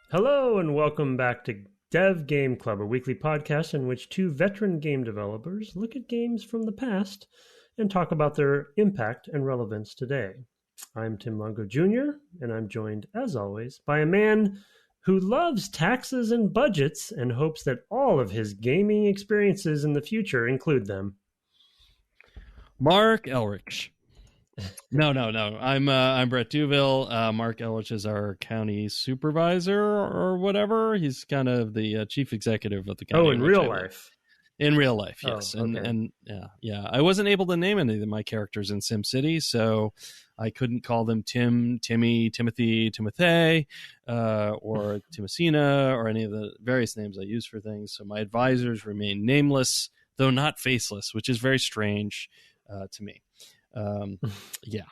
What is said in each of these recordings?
Hello and welcome back to Dev Game Club, a weekly podcast in which two veteran game developers look at games from the past and talk about their impact and relevance today. I'm Tim Longo Jr., and I'm joined, as always, by a man who loves taxes and budgets and hopes that all of his gaming experiences in the future include them. Mark Elrich. No. I'm Brett Duville. Mark Elrich is our county supervisor or whatever. He's kind of the chief executive of the county. Oh, in real life. In real life, yes. Oh, okay. And yeah. I wasn't able to name any of my characters in SimCity, so I couldn't call them Tim, Timmy, Timothy, Timothy, or Timacina, or any of the various names I use for things. So my advisors remain nameless, though not faceless, which is very strange to me. Yeah.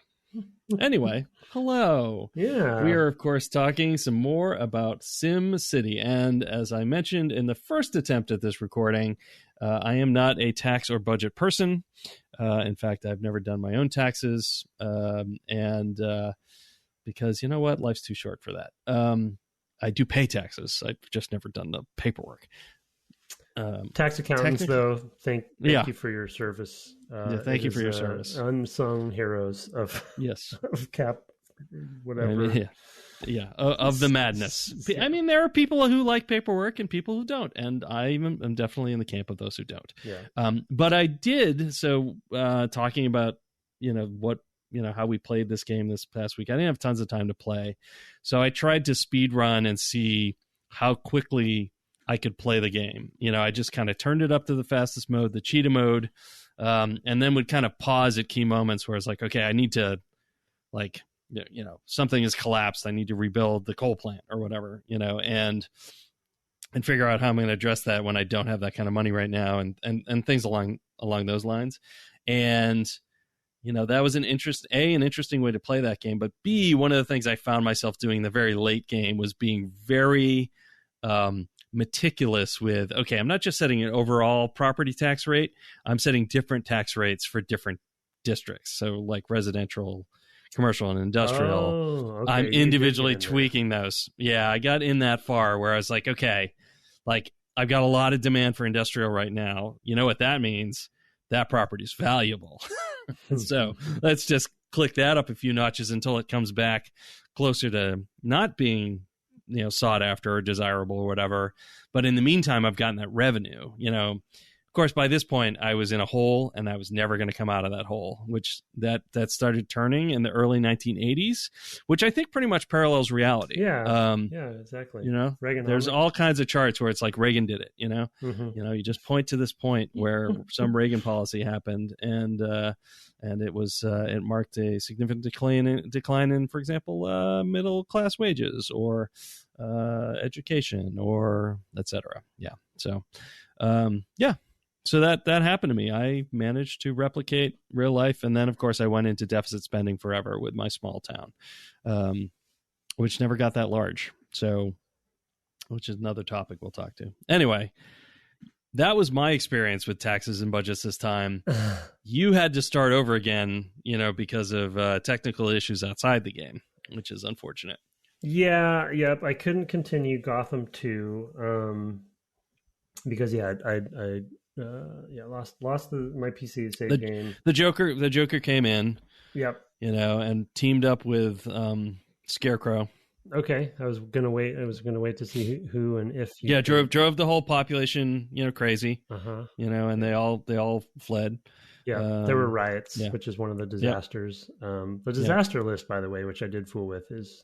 Anyway, hello. Yeah. We are, of course, talking some more about SimCity. And as I mentioned in the first attempt at this recording, I am not a tax or budget person. In fact, I've never done my own taxes. And because, you know what? Life's too short for that. I do pay taxes. I've just never done the paperwork. Tax accountants, though, thank you for your service. Thank you for your service. Unsung heroes of of cap, whatever. Of the madness. I mean, there are people who like paperwork and people who don't, and I'm definitely in the camp of those who don't. Yeah. But I did talking about how we played this game this past week. I didn't have tons of time to play, so I tried to speed run and see how quickly I could play the game. I just kind of turned it up to the fastest mode, the cheetah mode, and then would kind of pause at key moments where it's like, okay, I need to, something has collapsed. I need to rebuild the coal plant or whatever, and figure out how I'm going to address that when I don't have that kind of money right now, and things along those lines. And that was an interesting way to play that game. But B, one of the things I found myself doing in the very late game was being very meticulous with, okay, I'm not just setting an overall property tax rate, I'm setting different tax rates for different districts. So like residential, commercial, and industrial. Oh, okay. I'm individually tweaking those. Yeah, I got in that far where I was like, okay, like I've got a lot of demand for industrial right now. You know what that means? That property is valuable. So let's just click that up a few notches until it comes back closer to not being sought after or desirable or whatever. But in the meantime, I've gotten that revenue. Of course, by this point, I was in a hole and I was never going to come out of that hole, which that started turning in the early 1980s, which I think pretty much parallels reality. Yeah, exactly. There's all kinds of charts where it's like Reagan did it, Mm-hmm. You just point to this point where some Reagan policy happened, and it was it marked a significant decline in, for example, middle class wages or education or etc. Yeah. So, So that happened to me. I managed to replicate real life, and then of course I went into deficit spending forever with my small town, which never got that large. So, which is another topic we'll talk to. Anyway, that was my experience with taxes and budgets this time. You had to start over again, because of technical issues outside the game, which is unfortunate. Yeah, yep. I couldn't continue Gotham 2 because I lost my PC save game. The Joker came in. Yep. And teamed up with Scarecrow. Okay, I was gonna wait to see who and if. Drove the whole population, crazy. And they all fled. Yeah, there were riots, which is one of the disasters. The disaster list, by the way, which I did fool with, is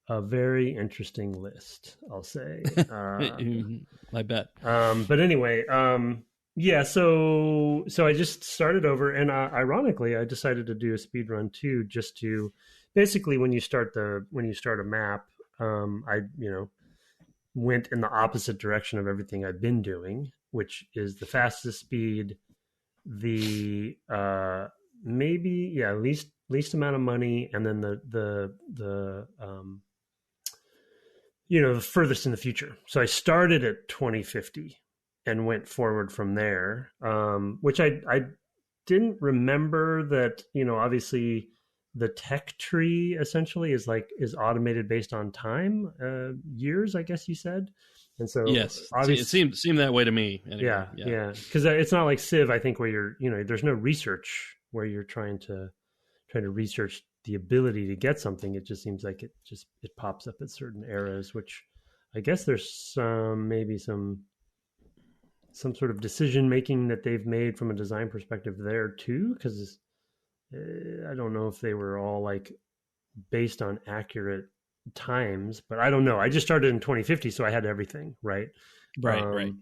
a very interesting list, I'll say. I bet. But anyway, Yeah, so I just started over, and ironically, I decided to do a speed run too, just to basically when you start a map, I went in the opposite direction of everything I've been doing, which is the fastest speed, the maybe least amount of money, and then the furthest in the future. So I started at 2050 and went forward from there, which I didn't remember that, obviously the tech tree essentially is automated based on time, years, I guess you said. And so Yes, it obviously, seemed that way to me. Anyway. yeah. Because it's not like Civ, I think, where there's no research where you're trying to research the ability to get something. It just seems like it pops up at certain eras, which I guess there's maybe some sort of decision making that they've made from a design perspective there too, because I don't know if they were all like based on accurate times, but I don't know. I just started in 2050, so I had everything right. Right.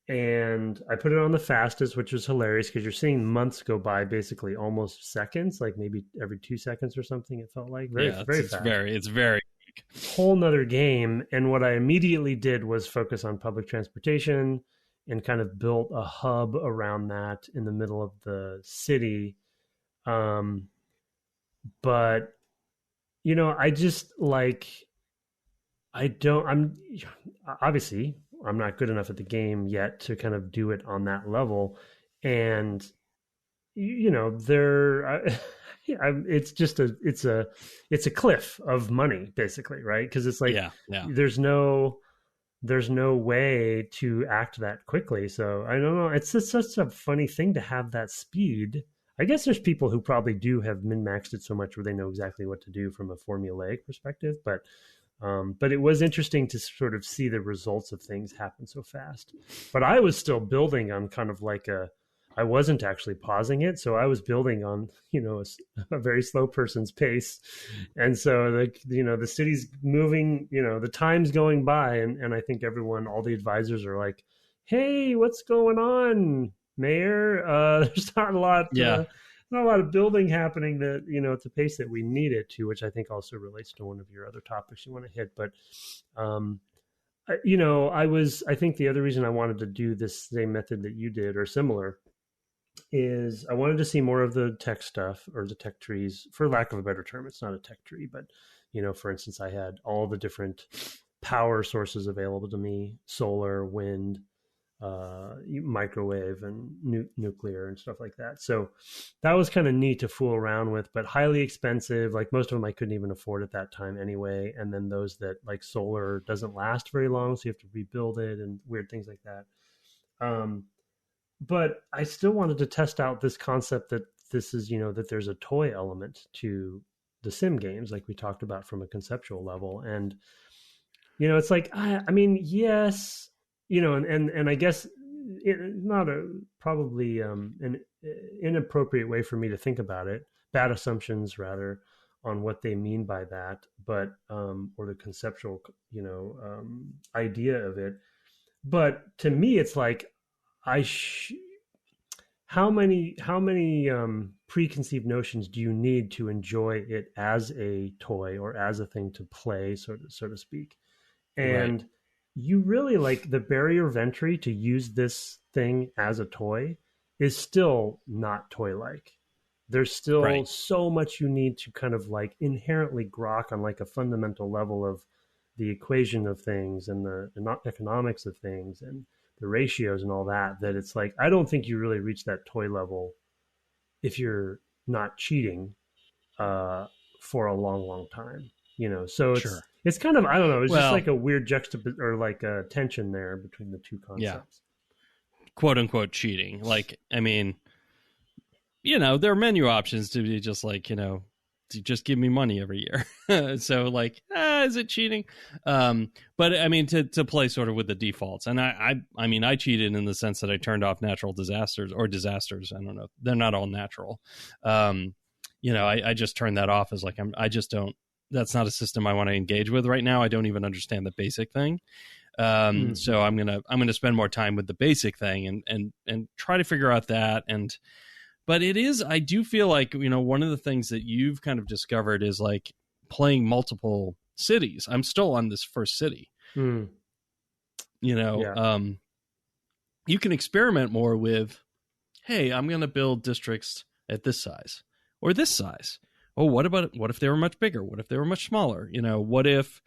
And I put it on the fastest, which was hilarious because you're seeing months go by basically almost seconds, like maybe every 2 seconds or something. It felt like very fast. It's very Whole nother game. And what I immediately did was focus on public transportation and kind of built a hub around that in the middle of the city. But I just like, I'm obviously I'm not good enough at the game yet to kind of do it on that level. And, it's just it's a cliff of money basically. Right. Cause it's like, there's no way to act that quickly. So I don't know. It's just such a funny thing to have that speed. I guess there's people who probably do have min-maxed it so much where they know exactly what to do from a formulaic perspective, but it was interesting to sort of see the results of things happen so fast. But I was still building on kind of like I wasn't actually pausing it. So I was building on, a very slow person's pace. And so the city's moving, the time's going by. And I think all the advisors are like, hey, what's going on, Mayor? There's not a lot. Not a lot of building happening that, at the pace that we need it to, which I think also relates to one of your other topics you want to hit. But, I think the other reason I wanted to do this same method that you did or similar is I wanted to see more of the tech stuff or the tech trees, for lack of a better term. It's not a tech tree, but, for instance, I had all the different power sources available to me: solar, wind, microwave, and nuclear and stuff like that. So that was kind of neat to fool around with, but highly expensive. Like most of them I couldn't even afford at that time anyway. And then those that, like, solar doesn't last very long, so you have to rebuild it and weird things like that. But I still wanted to test out this concept that this is, that there's a toy element to the sim games, like we talked about from a conceptual level. And, it's like, I mean, yes, and I guess it's not probably an inappropriate way for me to think about it. Bad assumptions, rather, on what they mean by that, but or the conceptual, idea of it. But to me, it's like how many preconceived notions do you need to enjoy it as a toy or as a thing to play, so to speak, and. Right. You really, like, the barrier of entry to use this thing as a toy is still not toy-like. There's still so much you need to kind of like inherently grok on like a fundamental level of the equation of things and the economics of things and the ratios and all that it's like, I don't think you really reach that toy level if you're not cheating for a long time. So it's kind of, I don't know, it's just like a weird or like a tension there between the two concepts. Quote unquote cheating. Like, I mean, there are menu options to be just like, to just give me money every year. So like, is it cheating? But I mean, to play sort of with the defaults. And I mean, I cheated in the sense that I turned off natural disasters. I don't know. They're not all natural. I just turned that off as like, I just don't. That's not a system I want to engage with right now. I don't even understand the basic thing. So I'm gonna spend more time with the basic thing and try to figure out that. But I do feel like, one of the things that you've kind of discovered is like playing multiple cities. I'm still on this first city. You can experiment more with, hey, I'm going to build districts at this size or this size. Oh, what if they were much bigger? What if they were much smaller? What if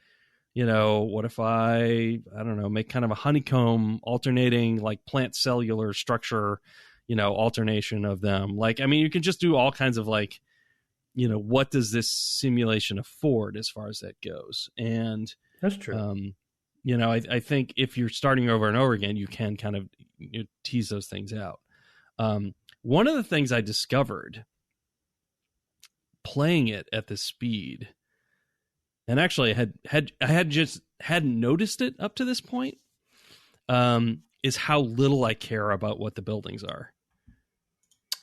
I don't know, make kind of a honeycomb alternating like plant cellular structure, alternation of them. Like, I mean, you can just do all kinds of like, what does this simulation afford as far as that goes? And that's true. I think if you're starting over and over again, you can kind of tease those things out. One of the things I discovered playing it at this speed, and actually I hadn't noticed it up to this point, is how little I care about what the buildings are.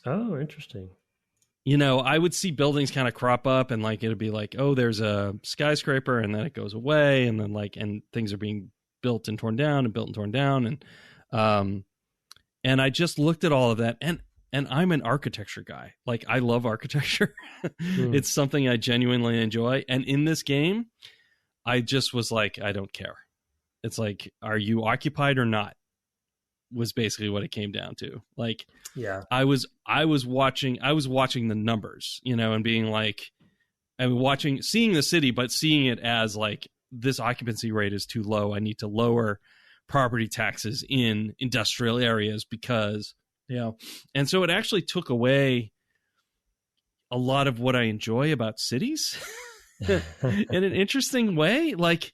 Oh, interesting. I would see buildings kind of crop up and like, it'd be like, oh, there's a skyscraper and then it goes away. And then and things are being built and torn down and built and torn down. And I just looked at all of that and I'm an architecture guy. Like I love architecture. It's something I genuinely enjoy. And in this game, I just was like, I don't care. It's like, are you occupied or not? Was basically what it came down to. Like, yeah, I was watching the numbers, and being like, seeing the city, but seeing it as like, this occupancy rate is too low. I need to lower property taxes in industrial areas because, and so it actually took away a lot of what I enjoy about cities in an interesting way. Like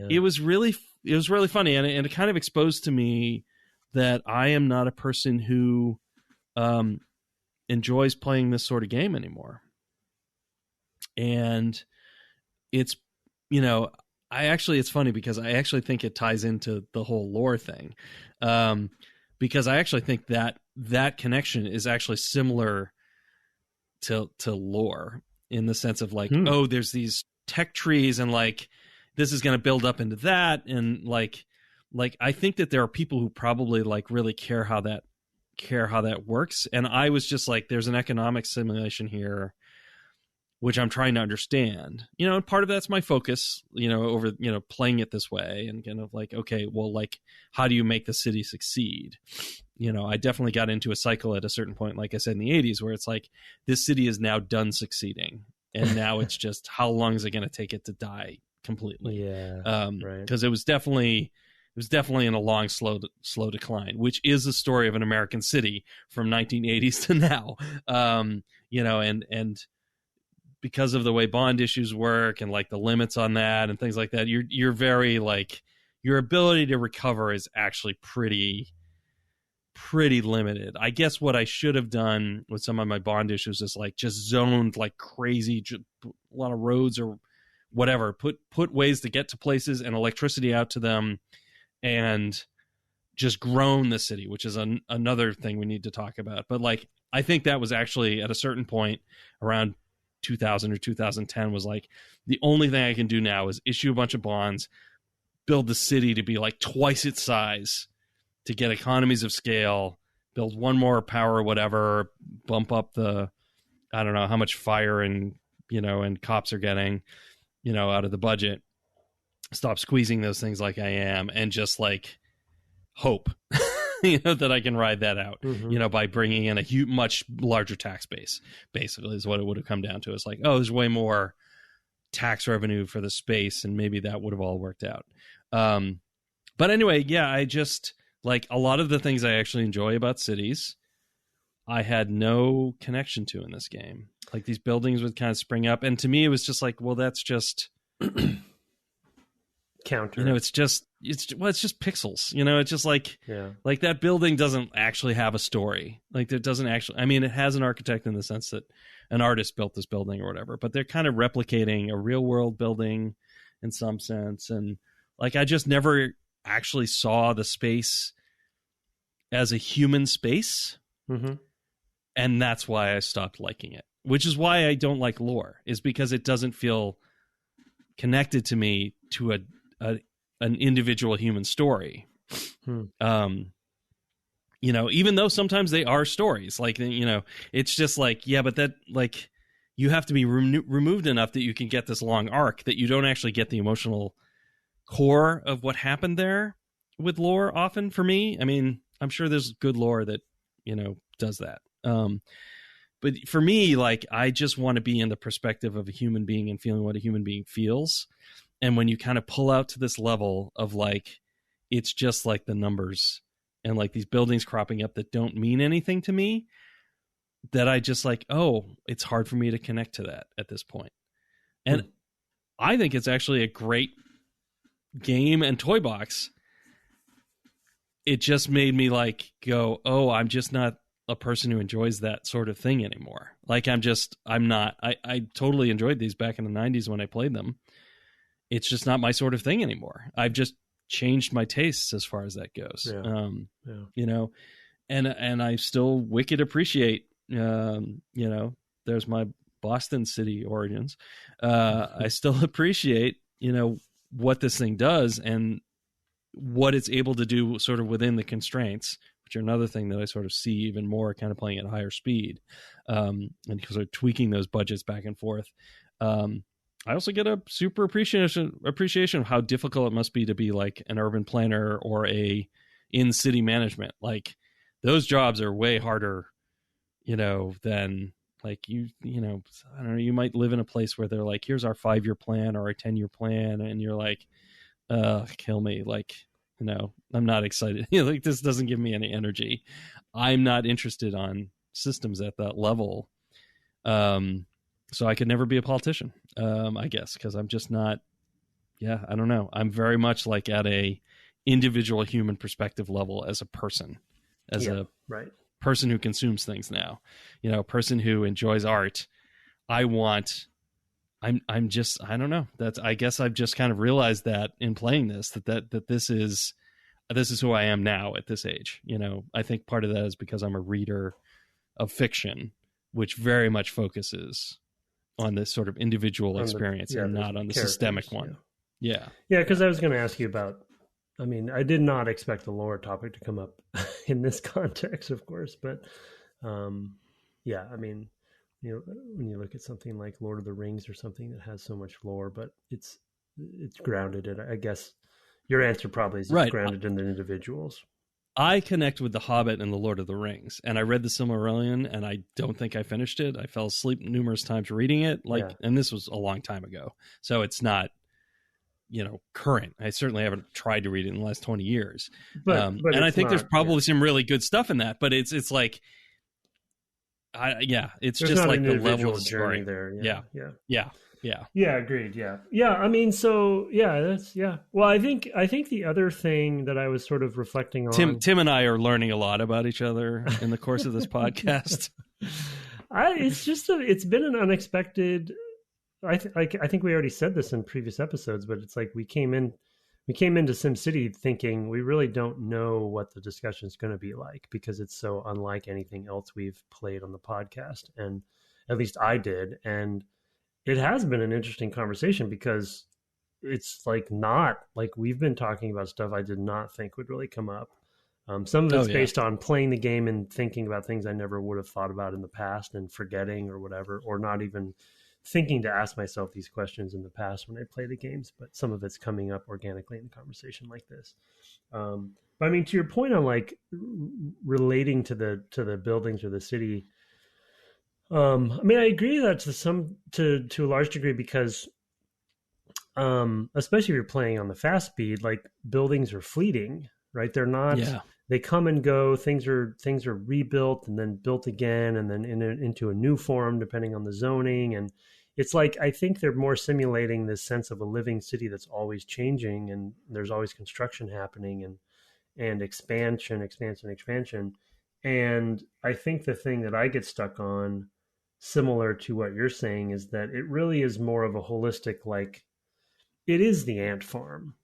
it was really funny. And it kind of exposed to me that I am not a person who enjoys playing this sort of game anymore. And it's, it's funny because I actually think it ties into the whole lore thing. Because I actually think that connection is actually similar to lore in the sense of like, oh, there's these tech trees and like, this is going to build up into that. And like, I think that there are people who probably like really care how that works. And I was just like, there's an economic simulation here, which I'm trying to understand, and part of that's my focus, over, playing it this way and kind of like, okay, well, like, how do you make the city succeed? I definitely got into a cycle at a certain point, like I said, in the 80s, where it's like, this city is now done succeeding. And now it's just, how long is it going to take it to die completely? Yeah. Right. Because it was definitely in a long, slow decline, which is the story of an American city from 1980s to now. And because of the way bond issues work and like the limits on that and things like that, you're very like, your ability to recover is actually pretty limited. I guess what I should have done with some of my bond issues is like just zoned like crazy, a lot of roads or whatever, put ways to get to places and electricity out to them, and just grown the city, which is another thing we need to talk about. But like, I think that was actually at a certain point around 2000 or 2010 was like, the only thing I can do now is issue a bunch of bonds, build the city to be like twice its size, to get economies of scale, build one more power or whatever, bump up the, I don't know how much fire and, and cops are getting, out of the budget, stop squeezing those things like I am, and just like hope, that I can ride that out, by bringing in a much larger tax base, basically is what it would have come down to. It's like, oh, there's way more tax revenue for the space, and maybe that would have all worked out. But anyway, yeah, I just like a lot of the things I actually enjoy about cities, I had no connection to in this game. Like these buildings would kind of spring up, and to me, it was just like, well, that's just counter. It's just pixels. It's just like, like that building doesn't actually have a story. Like it doesn't actually. I mean, it has an architect in the sense that an artist built this building or whatever, but they're kind of replicating a real world building in some sense, and like I just never actually saw the space as a human space. And that's why I stopped liking it, which is why I don't like lore, is because it doesn't feel connected to me to an individual human story. You know, even though sometimes they are stories, like, you know, it's just like, yeah, but that, like, you have to be removed enough that you can get this long arc that you don't actually get the emotional core of what happened there with lore often for me. I mean, I'm sure there's good lore that, you know, does that. But for me, like, I just want to be in the perspective of a human being and feeling what a human being feels. And when you kind of pull out to this level of like, it's just like the numbers and like these buildings cropping up that don't mean anything to me, that I just like, oh, it's hard for me to connect to that at this point. And I think it's actually a great game and toy box. It just made me like go, oh, I'm just not a person who enjoys that sort of thing anymore. Like I totally enjoyed these back in the 90s when I played them. It's just not my sort of thing anymore. I've just changed my tastes as far as that goes. You know, and I still wicked appreciate, you know, there's my Boston City origins. I still appreciate, you know, what this thing does and what it's able to do sort of within the constraints, which are another thing that I sort of see even more kind of playing at higher speed, and because they're tweaking those budgets back and forth. I also get a super appreciation of how difficult it must be to be like an urban planner or a in city management. Like those jobs are way harder, you know, than like you know, I don't know, you might live in a place where they're like, here's our 5-year plan or a 10-year plan. And you're like, kill me. Like, you know, I'm not excited. You know, like this doesn't give me any energy. I'm not interested on systems at that level. So I could never be a politician, I guess, because I'm just not, I don't know. I'm very much like at a individual human perspective level as a person, as a person who consumes things now, you know, a person who enjoys art. I'm just, I don't know. I guess I've just kind of realized that in playing this, that this is who I am now at this age. You know, I think part of that is because I'm a reader of fiction, which very much focuses on this sort of individual experience and not on the systemic one. Yeah. Because I was going to ask you about, I mean, I did not expect the lore topic to come up in this context, of course, but I mean, you know, when you look at something like Lord of the Rings or something that has so much lore, but it's grounded in, I guess your answer probably is it's grounded in the individuals. I connect with The Hobbit and The Lord of the Rings, and I read The Silmarillion, and I don't think I finished it. I fell asleep numerous times reading it, and this was a long time ago, so it's not, you know, current. I certainly haven't tried to read it in the last 20 years. But and I think there's probably some really good stuff in that, but it's like, it's there's just not like an the individual level of journey story. there. Agreed. I mean, so well, I think the other thing that I was sort of reflecting on, Tim and I are learning a lot about each other in the course of this podcast. It's been an unexpected, I think we already said this in previous episodes, but it's like we came into SimCity thinking we really don't know what the discussion is going to be like because it's so unlike anything else we've played on the podcast, and at least I did. And it has been an interesting conversation because it's like not like we've been talking about stuff I did not think would really come up. Some of it's based on playing the game and thinking about things I never would have thought about in the past and forgetting or whatever, or not even thinking to ask myself these questions in the past when I play the games. But some of it's coming up organically in a conversation like this. But I mean, to your point on like relating to the buildings or the city, I mean, I agree that to a large degree because, especially if you're playing on the fast speed, like buildings are fleeting, right? They're not. Yeah. They come and go. Things are rebuilt and then built again, and then into a new form depending on the zoning. And it's like I think they're more simulating this sense of a living city that's always changing, and there's always construction happening and expansion. And I think the thing that I get stuck on, similar to what you're saying, is that it really is more of a holistic, like it is the ant farm,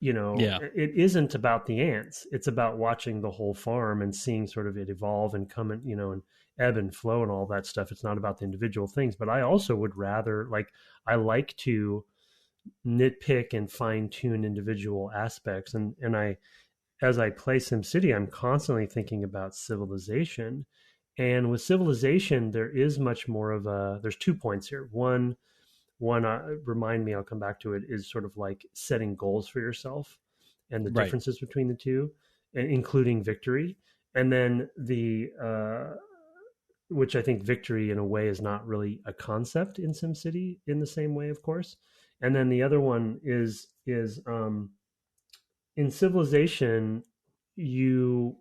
you know. It isn't about the ants. It's about watching the whole farm and seeing sort of it evolve and come and, you know, and ebb and flow and all that stuff. It's not about the individual things, but I also would rather I like to nitpick and fine tune individual aspects. And as I play SimCity, I'm constantly thinking about civilization. And with civilization, there is much more of there's 2 points here. One, remind me, I'll come back to it, is sort of like setting goals for yourself and the Right. differences between the two, and including victory. And then which I think victory in a way is not really a concept in SimCity in the same way, of course. And then the other one is in civilization, you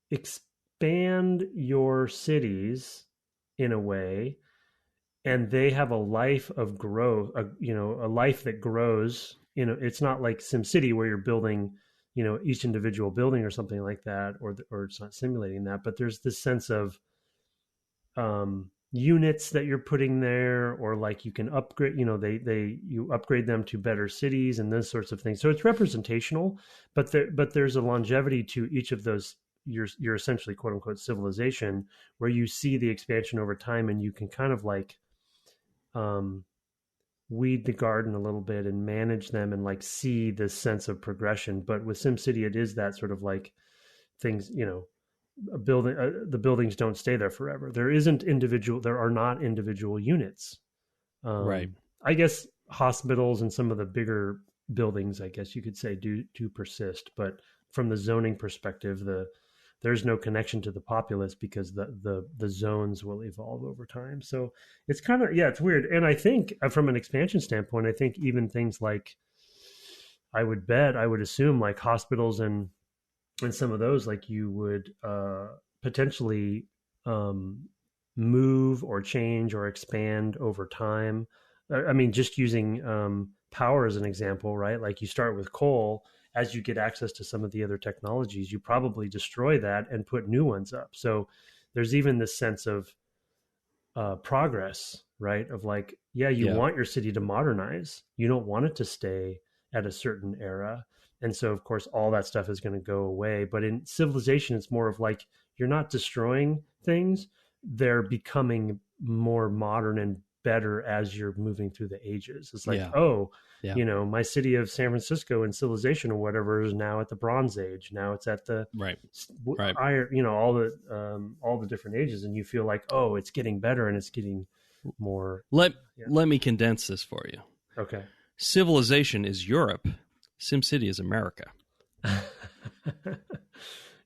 expand your cities in a way, and they have a life of growth, a life that grows. It's not like SimCity where you're building, each individual building or something like that, or it's not simulating that, but there's this sense of units that you're putting there, or like you can upgrade, you upgrade them to better cities and those sorts of things. So it's representational, but there's a longevity to each of those. You're essentially quote unquote civilization, where you see the expansion over time, and you can kind of like weed the garden a little bit and manage them and like see this sense of progression. But with SimCity, it is that sort of like things, a building, the buildings don't stay there forever. There are not individual units. Right. I guess hospitals and some of the bigger buildings, I guess you could say, do persist. But from the zoning perspective, there's no connection to the populace because the zones will evolve over time. So it's kind of, it's weird. And I think from an expansion standpoint, I think even things like, I would assume like hospitals and some of those, like you would potentially move or change or expand over time. I mean, just using power as an example, right? Like you start with coal. As you get access to some of the other technologies, you probably destroy that and put new ones up. So there's even this sense of progress, right? Of like, you want your city to modernize. You don't want it to stay at a certain era. And so, of course, all that stuff is going to go away. But in civilization, it's more of like, you're not destroying things. They're becoming more modern and better as you're moving through the ages. It's like, my city of San Francisco in civilization or whatever is now at the Bronze Age. Now it's at the iron, all the different ages. And you feel like, it's getting better and it's getting more. Let me condense this for you. Okay. Civilization is Europe. SimCity is America.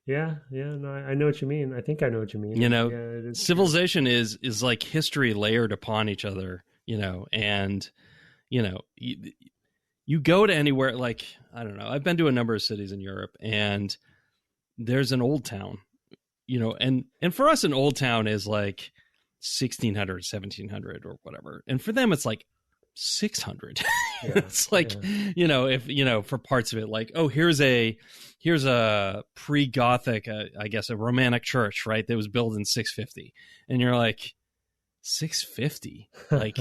No, I know what you mean. I think I know what you mean. Civilization is like history layered upon each other, and, you go to anywhere, like, I don't know, I've been to a number of cities in Europe, and there's an old town, and for us, an old town is like 1600, 1700 or whatever. And for them, it's like 600. It's like, if, for parts of it, like, here's a pre-Gothic, I guess a Romantic church, right? That was built in 650. And you're like, 650? Like,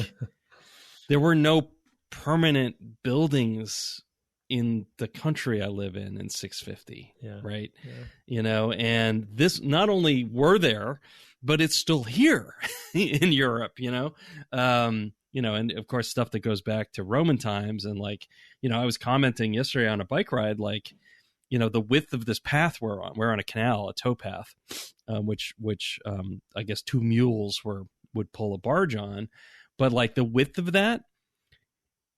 there were no permanent buildings in the country I live in 650. Right. And this, not only were there, but it's still here in Europe, and of course stuff that goes back to Roman times. And like, I was commenting yesterday on a bike ride, like, the width of this path we're on a canal, a tow path, which I guess 2 mules would pull a barge on. But like the width of that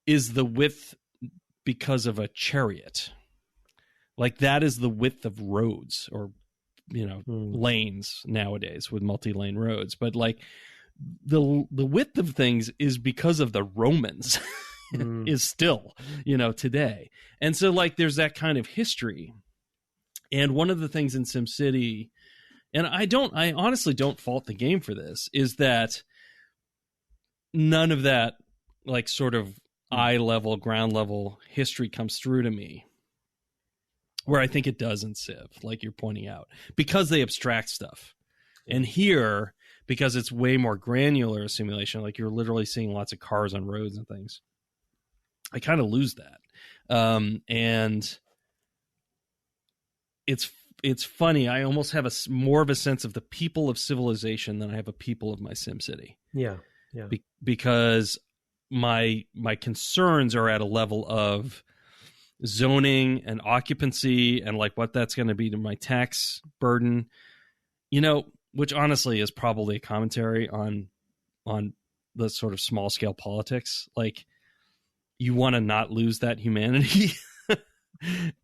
is the width because of a chariot. Like that is the width of roads or, lanes nowadays with multi-lane roads. But like, the width of things is because of the Romans is still, today. And so like there's that kind of history. And one of the things in SimCity, and I honestly don't fault the game for this, is that none of that like sort of eye level, ground level history comes through to me, where I think it does in Civ, like you're pointing out, because they abstract stuff. And here, because it's way more granular simulation, like you're literally seeing lots of cars on roads and things, I kind of lose that. And it's funny. I almost have more of a sense of the people of civilization than I have a people of my SimCity. Yeah. Because my concerns are at a level of zoning and occupancy and like what that's going to be to my tax burden, which honestly is probably a commentary on the sort of small scale politics. Like, you want to not lose that humanity.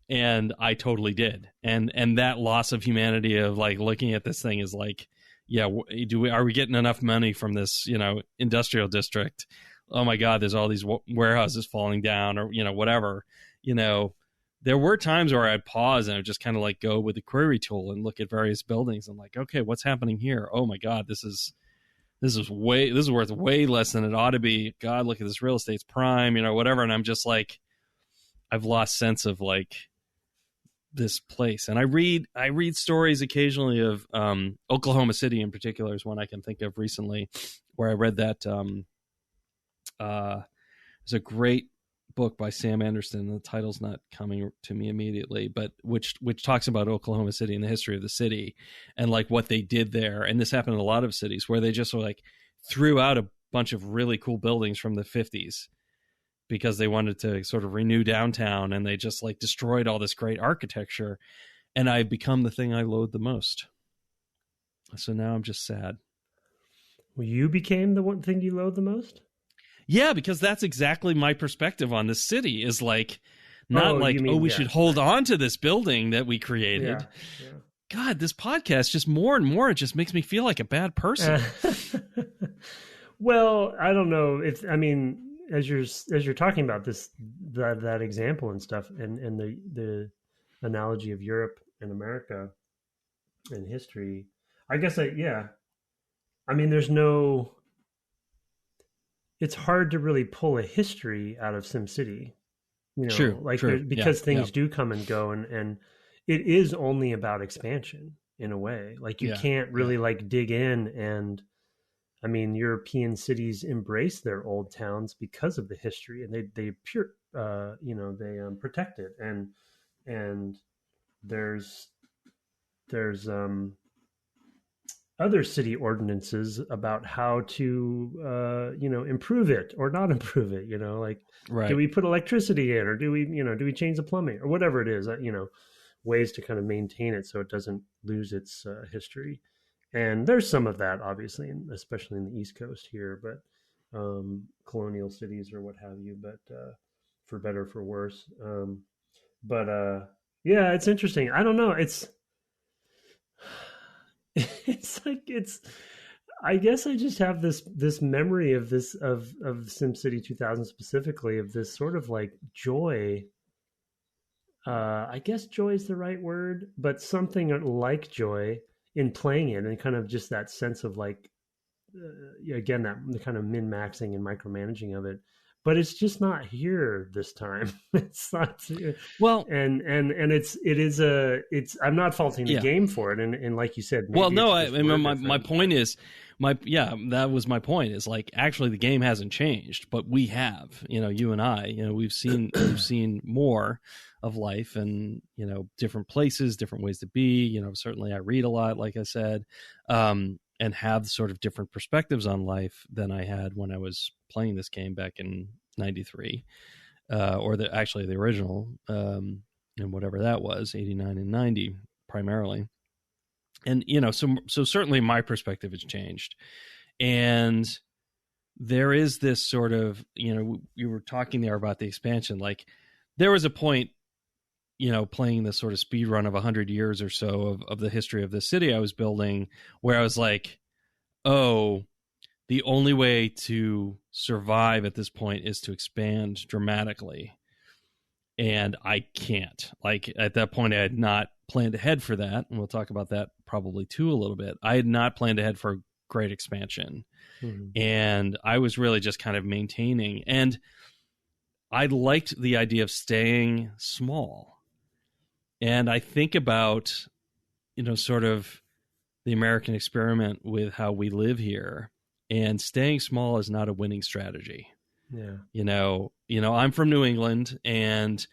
And I totally did. And that loss of humanity of like looking at this thing is like, yeah, are we getting enough money from this, industrial district? Oh my God, there's all these warehouses falling down, or, whatever. There were times where I'd pause and I'd just kind of like go with the query tool and look at various buildings and like, okay, what's happening here? Oh my God, this is worth way less than it ought to be. God, look at this real estate's prime, whatever. And I'm just like, I've lost sense of like this place. And I read stories occasionally of Oklahoma City in particular is one I can think of recently, where I read that there's a great book by Sam Anderson. The title's not coming to me immediately, but which talks about Oklahoma City and the history of the city and like what they did there. And this happened in a lot of cities where they just like threw out a bunch of really cool buildings from the 50s because they wanted to sort of renew downtown, and they just like destroyed all this great architecture. And I've become the thing I loathe the most. So now I'm just sad. Well, you became the one thing you loathe the most? Yeah, because that's exactly my perspective on this city is like, not we should hold on to this building that we created. Yeah. God, this podcast just more and more, it just makes me feel like a bad person. Well, I don't know. As you're talking about that example and stuff, and the analogy of Europe and America and history, I guess it's hard to really pull a history out of SimCity, true. Because things do come and go, and it is only about expansion in a way. Like you can't really like dig in, and European cities embrace their old towns because of the history, and they protect it, and there's other city ordinances about how to improve it or not improve it. Right. Do we put electricity in, or do we change the plumbing, or whatever it is? Ways to kind of maintain it so it doesn't lose its history. And there's some of that, obviously, especially in the East Coast here, but colonial cities or what have you, but for better or for worse. It's interesting. I don't know. I guess I just have this memory of SimCity 2000 specifically, of this sort of like joy. I guess joy is the right word, but something like joy in playing it, and kind of just that sense of like, again, that the kind of min-maxing and micromanaging of it. But it's just not here this time. It's not well, and I'm not faulting the game for it, and like you said, well, no, my point is, that was my point, is like, actually the game hasn't changed, but we have, you and I, we've seen more of life, and different places, different ways to be. Certainly I read a lot, like I said, and have sort of different perspectives on life than I had when I was playing this game back in '93, or the original, and whatever that was, '89 and '90 primarily. And so certainly my perspective has changed, and there is this sort of, you were talking there about the expansion. Like, there was a point, playing this sort of speed run of 100 years or so of the history of the city I was building, where I was like, oh, the only way to survive at this point is to expand dramatically. And I can't. Like, at that point, I had not planned ahead for that. And we'll talk about that probably too a little bit. I had not planned ahead for great expansion. Mm-hmm. And I was really just kind of maintaining. And I liked the idea of staying small. And I think about, sort of the American experiment with how we live here, and staying small is not a winning strategy. Yeah. I'm from New England, and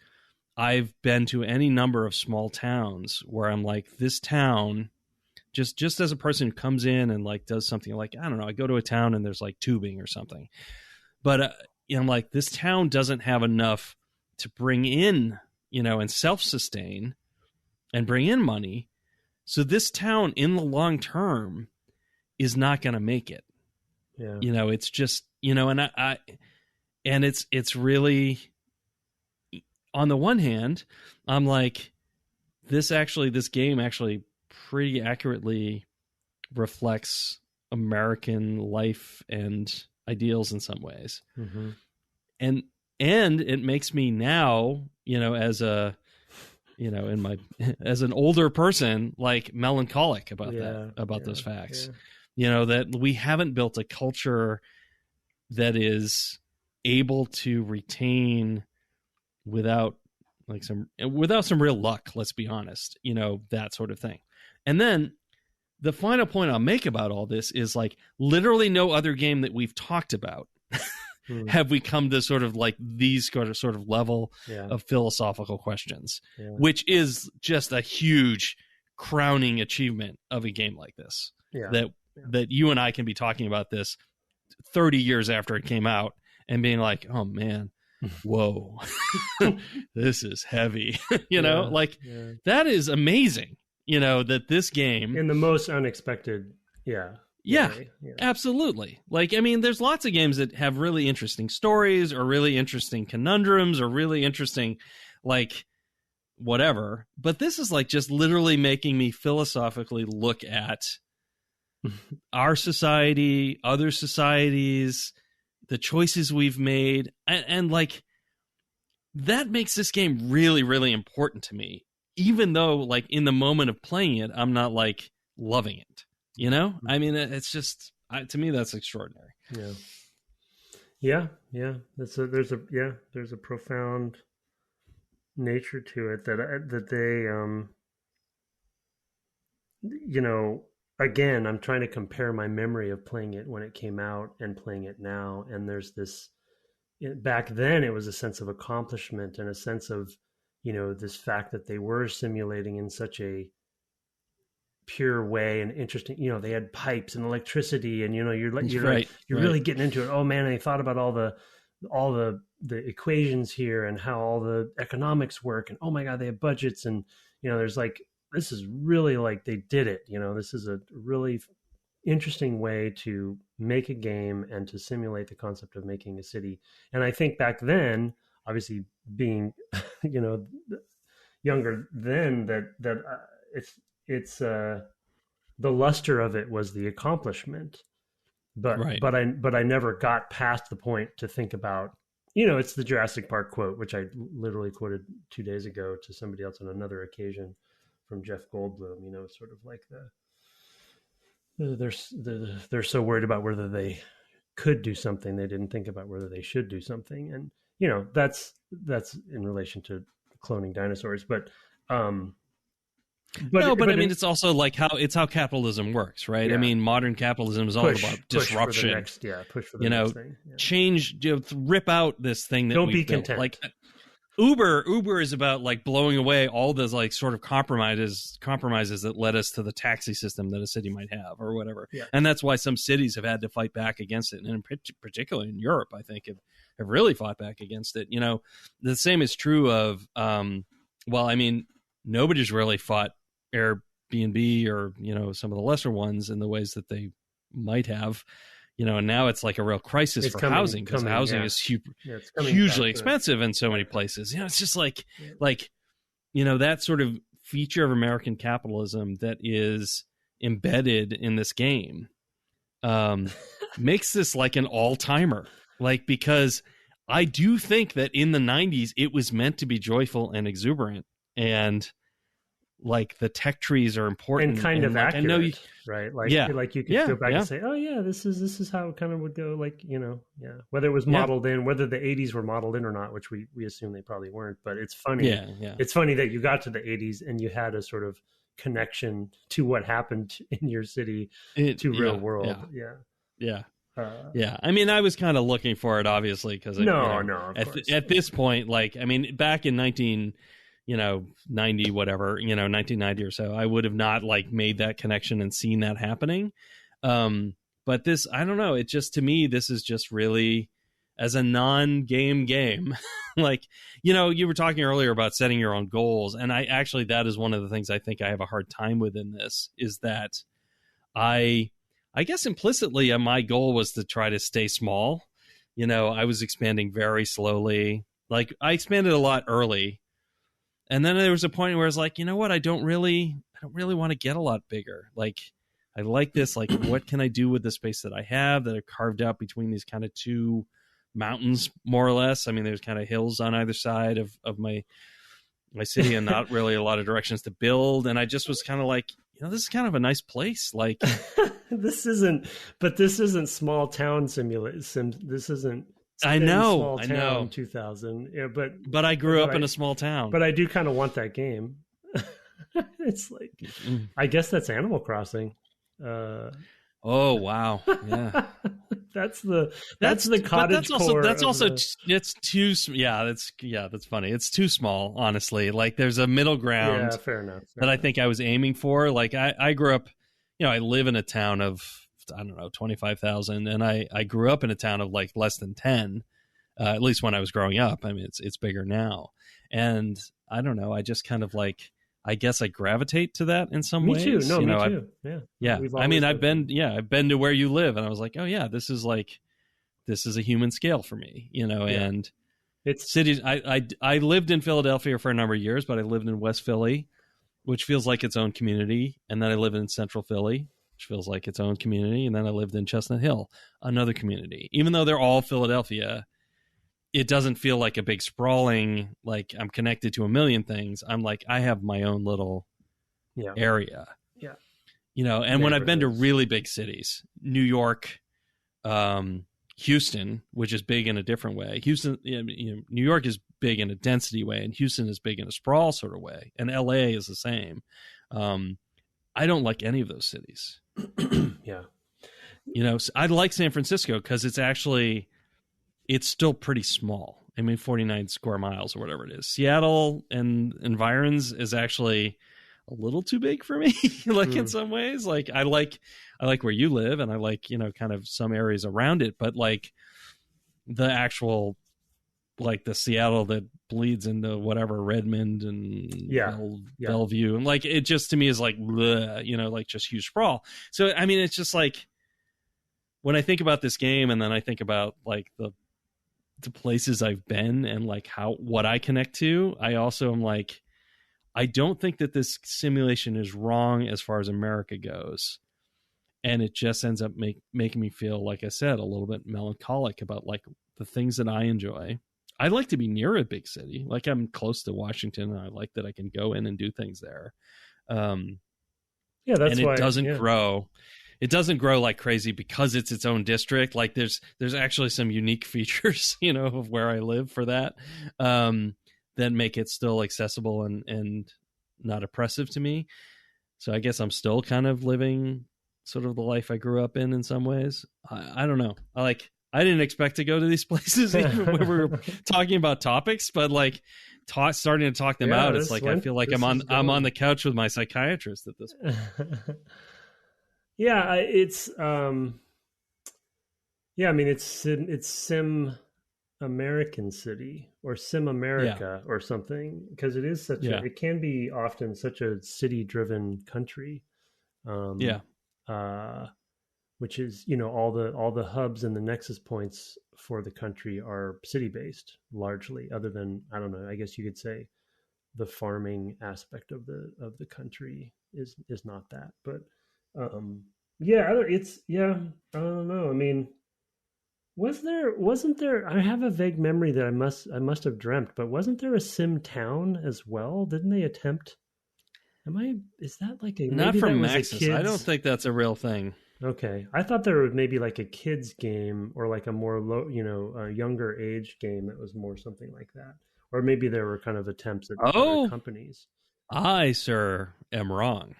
I've been to any number of small towns where I'm like, this town, just as a person who comes in and like does something like, I don't know, I go to a town and there's like tubing or something. But I'm like, this town doesn't have enough to bring in, and self-sustain and bring in money. So this town in the long term is not going to make it. Yeah. It's just, and it's really, on the one hand, I'm like, this game actually pretty accurately reflects American life and ideals in some ways. Mm-hmm. And it makes me now, as a, as an older person, like melancholic about those facts, that we haven't built a culture that is able to retain without some real luck, let's be honest, that sort of thing. And then the final point I'll make about all this is like literally no other game that we've talked about have we come to sort of like these sort of level of philosophical questions, which is just a huge crowning achievement of a game like this. That you and I can be talking about this 30 years after it came out and being like, oh man, whoa, this is heavy. That is amazing. That this game in the most unexpected. Yeah, absolutely. Like, I mean, there's lots of games that have really interesting stories or really interesting conundrums or really interesting, like, whatever. But this is like just literally making me philosophically look at our society, other societies, the choices we've made. And like, that makes this game really, really important to me. Even though, like, in the moment of playing it, I'm not, like, loving it. I mean, it's just, to me, that's extraordinary. Yeah. There's a profound nature to it that they, again, I'm trying to compare my memory of playing it when it came out and playing it now. And there's this, back then it was a sense of accomplishment and a sense of, this fact that they were simulating in such a pure way and interesting. They had pipes and electricity, and you're really getting into it. Oh man, and they thought about all the equations here and how all the economics work, and oh my god, they have budgets, and there's like, this is really like they did it. This is a really interesting way to make a game and to simulate the concept of making a city. And I think back then, obviously being younger then, that it's the luster of it was the accomplishment, but I never got past the point to think about, it's the Jurassic Park quote, which I literally quoted 2 days ago to somebody else on another occasion from Jeff Goldblum, sort of like they're so worried about whether they could do something, they didn't think about whether they should do something. And that's in relation to cloning dinosaurs, but I mean, it's also like how capitalism works, right? I mean, modern capitalism is all about disruption. Push for the next thing. Change, rip out this thing that don't we've be built. content. Like Uber is about like blowing away all those like sort of compromises that led us to the taxi system that a city might have or whatever. And that's why some cities have had to fight back against it, and in particularly in Europe, I think have really fought back against it. The same is true of nobody's really fought Airbnb or some of the lesser ones in the ways that they might have, and now it's like a real crisis for housing, because housing is hugely expensive in so many places. It's just like that sort of feature of American capitalism that is embedded in this game makes this like an all-timer, because I do think that in the 90s it was meant to be joyful and exuberant, and like the tech trees are important and kind of like, accurate, I know right? Like you could go back and say, oh yeah, this is how it kind of would go. Like, whether it was modeled in, whether the 80s were modeled in or not, which we assume they probably weren't. But it's funny. It's funny that you got to the 80s and you had a sort of connection to what happened in your city to real world. I mean, I was kind of looking for it, obviously, because at this point, like, I mean, back in 1990 or so, I would have not like made that connection and seen that happening. But this, I don't know, it just, to me, this is just really, as a non-game game. Like, you were talking earlier about setting your own goals, and that is one of the things I think I have a hard time with in this, is that I guess implicitly my goal was to try to stay small. I was expanding very slowly. Like, I expanded a lot early, and then there was a point where I was like, you know what, I don't really want to get a lot bigger. Like, I like this. Like, what can I do with the space that I have, that are carved out between these kind of two mountains, more or less? I mean, there's kind of hills on either side of my city, and not really a lot of directions to build. And I just was kind of like, this is kind of a nice place. Like, this isn't small town simulation. This isn't. I know. 2000. Yeah, but I grew up in a small town. But I do kind of want that game. It's like, I guess that's Animal Crossing. Oh wow, yeah. that's the cottage core. That's too. That's funny. It's too small, honestly. Like, there's a middle ground. Yeah, fair enough. I think I was aiming for. Like, I grew up. I live in a town of, I don't know, 25,000, and I grew up in a town of like less than 10. At least when I was growing up. I mean, it's bigger now, and I don't know. I just kind of like. I guess I gravitate to that in some ways. Me too. No, me too. Yeah. I mean, I've been to where you live, and I was like, oh yeah, this is a human scale for me, and it's cities. I lived in Philadelphia for a number of years, but I lived in West Philly, which feels like its own community. And then I lived in Central Philly, which feels like its own community. And then I lived in Chestnut Hill, another community. Even though they're all Philadelphia, it doesn't feel like a big sprawling, like I'm connected to a million things. I'm like, I have my own little area. Yeah. And when I've been to really big cities, New York, Houston, which is big in a different way. New York is big in a density way, and Houston is big in a sprawl sort of way. And LA is the same. I don't like any of those cities. Yeah. I like San Francisco because it's still pretty small. I mean, 49 square miles or whatever it is. Seattle and environs is actually a little too big for me. In some ways, like I like where you live, and I like, kind of some areas around it, but like the actual, like the Seattle that bleeds into whatever Redmond and Bellevue. And like, it just to me is like, bleh, like just huge sprawl. So, I mean, it's just like, when I think about this game, and then I think about like the places I've been and like what I connect to, I also am like, I don't think that this simulation is wrong as far as America goes. And it just ends up making me feel, like I said, a little bit melancholic about like the things that I enjoy. I like to be near a big city. Like, I'm close to Washington, and I like that I can go in and do things there. That's and why it doesn't grow. It doesn't grow like crazy because it's its own district. Like, there's actually some unique features, of where I live for that, that make it still accessible and not oppressive to me. So I guess I'm still kind of living sort of the life I grew up in some ways. I don't know. I didn't expect to go to these places even when we were talking about topics, but like starting to talk them out, it's like I feel like I'm on the couch with my psychiatrist at this point. Yeah, it's I mean, it's Sim American City or Sim America or something, because it is it can be often such a city driven country. Which is, all the hubs and the nexus points for the country are city based largely, other than, I don't know, I guess you could say the farming aspect of the country is not that, but I don't know. I mean, wasn't there, I have a vague memory that I must have dreamt, but wasn't there a Sim Town as well? Didn't they attempt, is that like not from Maxis? I don't think that's a real thing. Okay. I thought there was maybe like a kid's game or like a more a younger age game that was more something like that. Or maybe there were kind of attempts at other companies. I, sir, am wrong.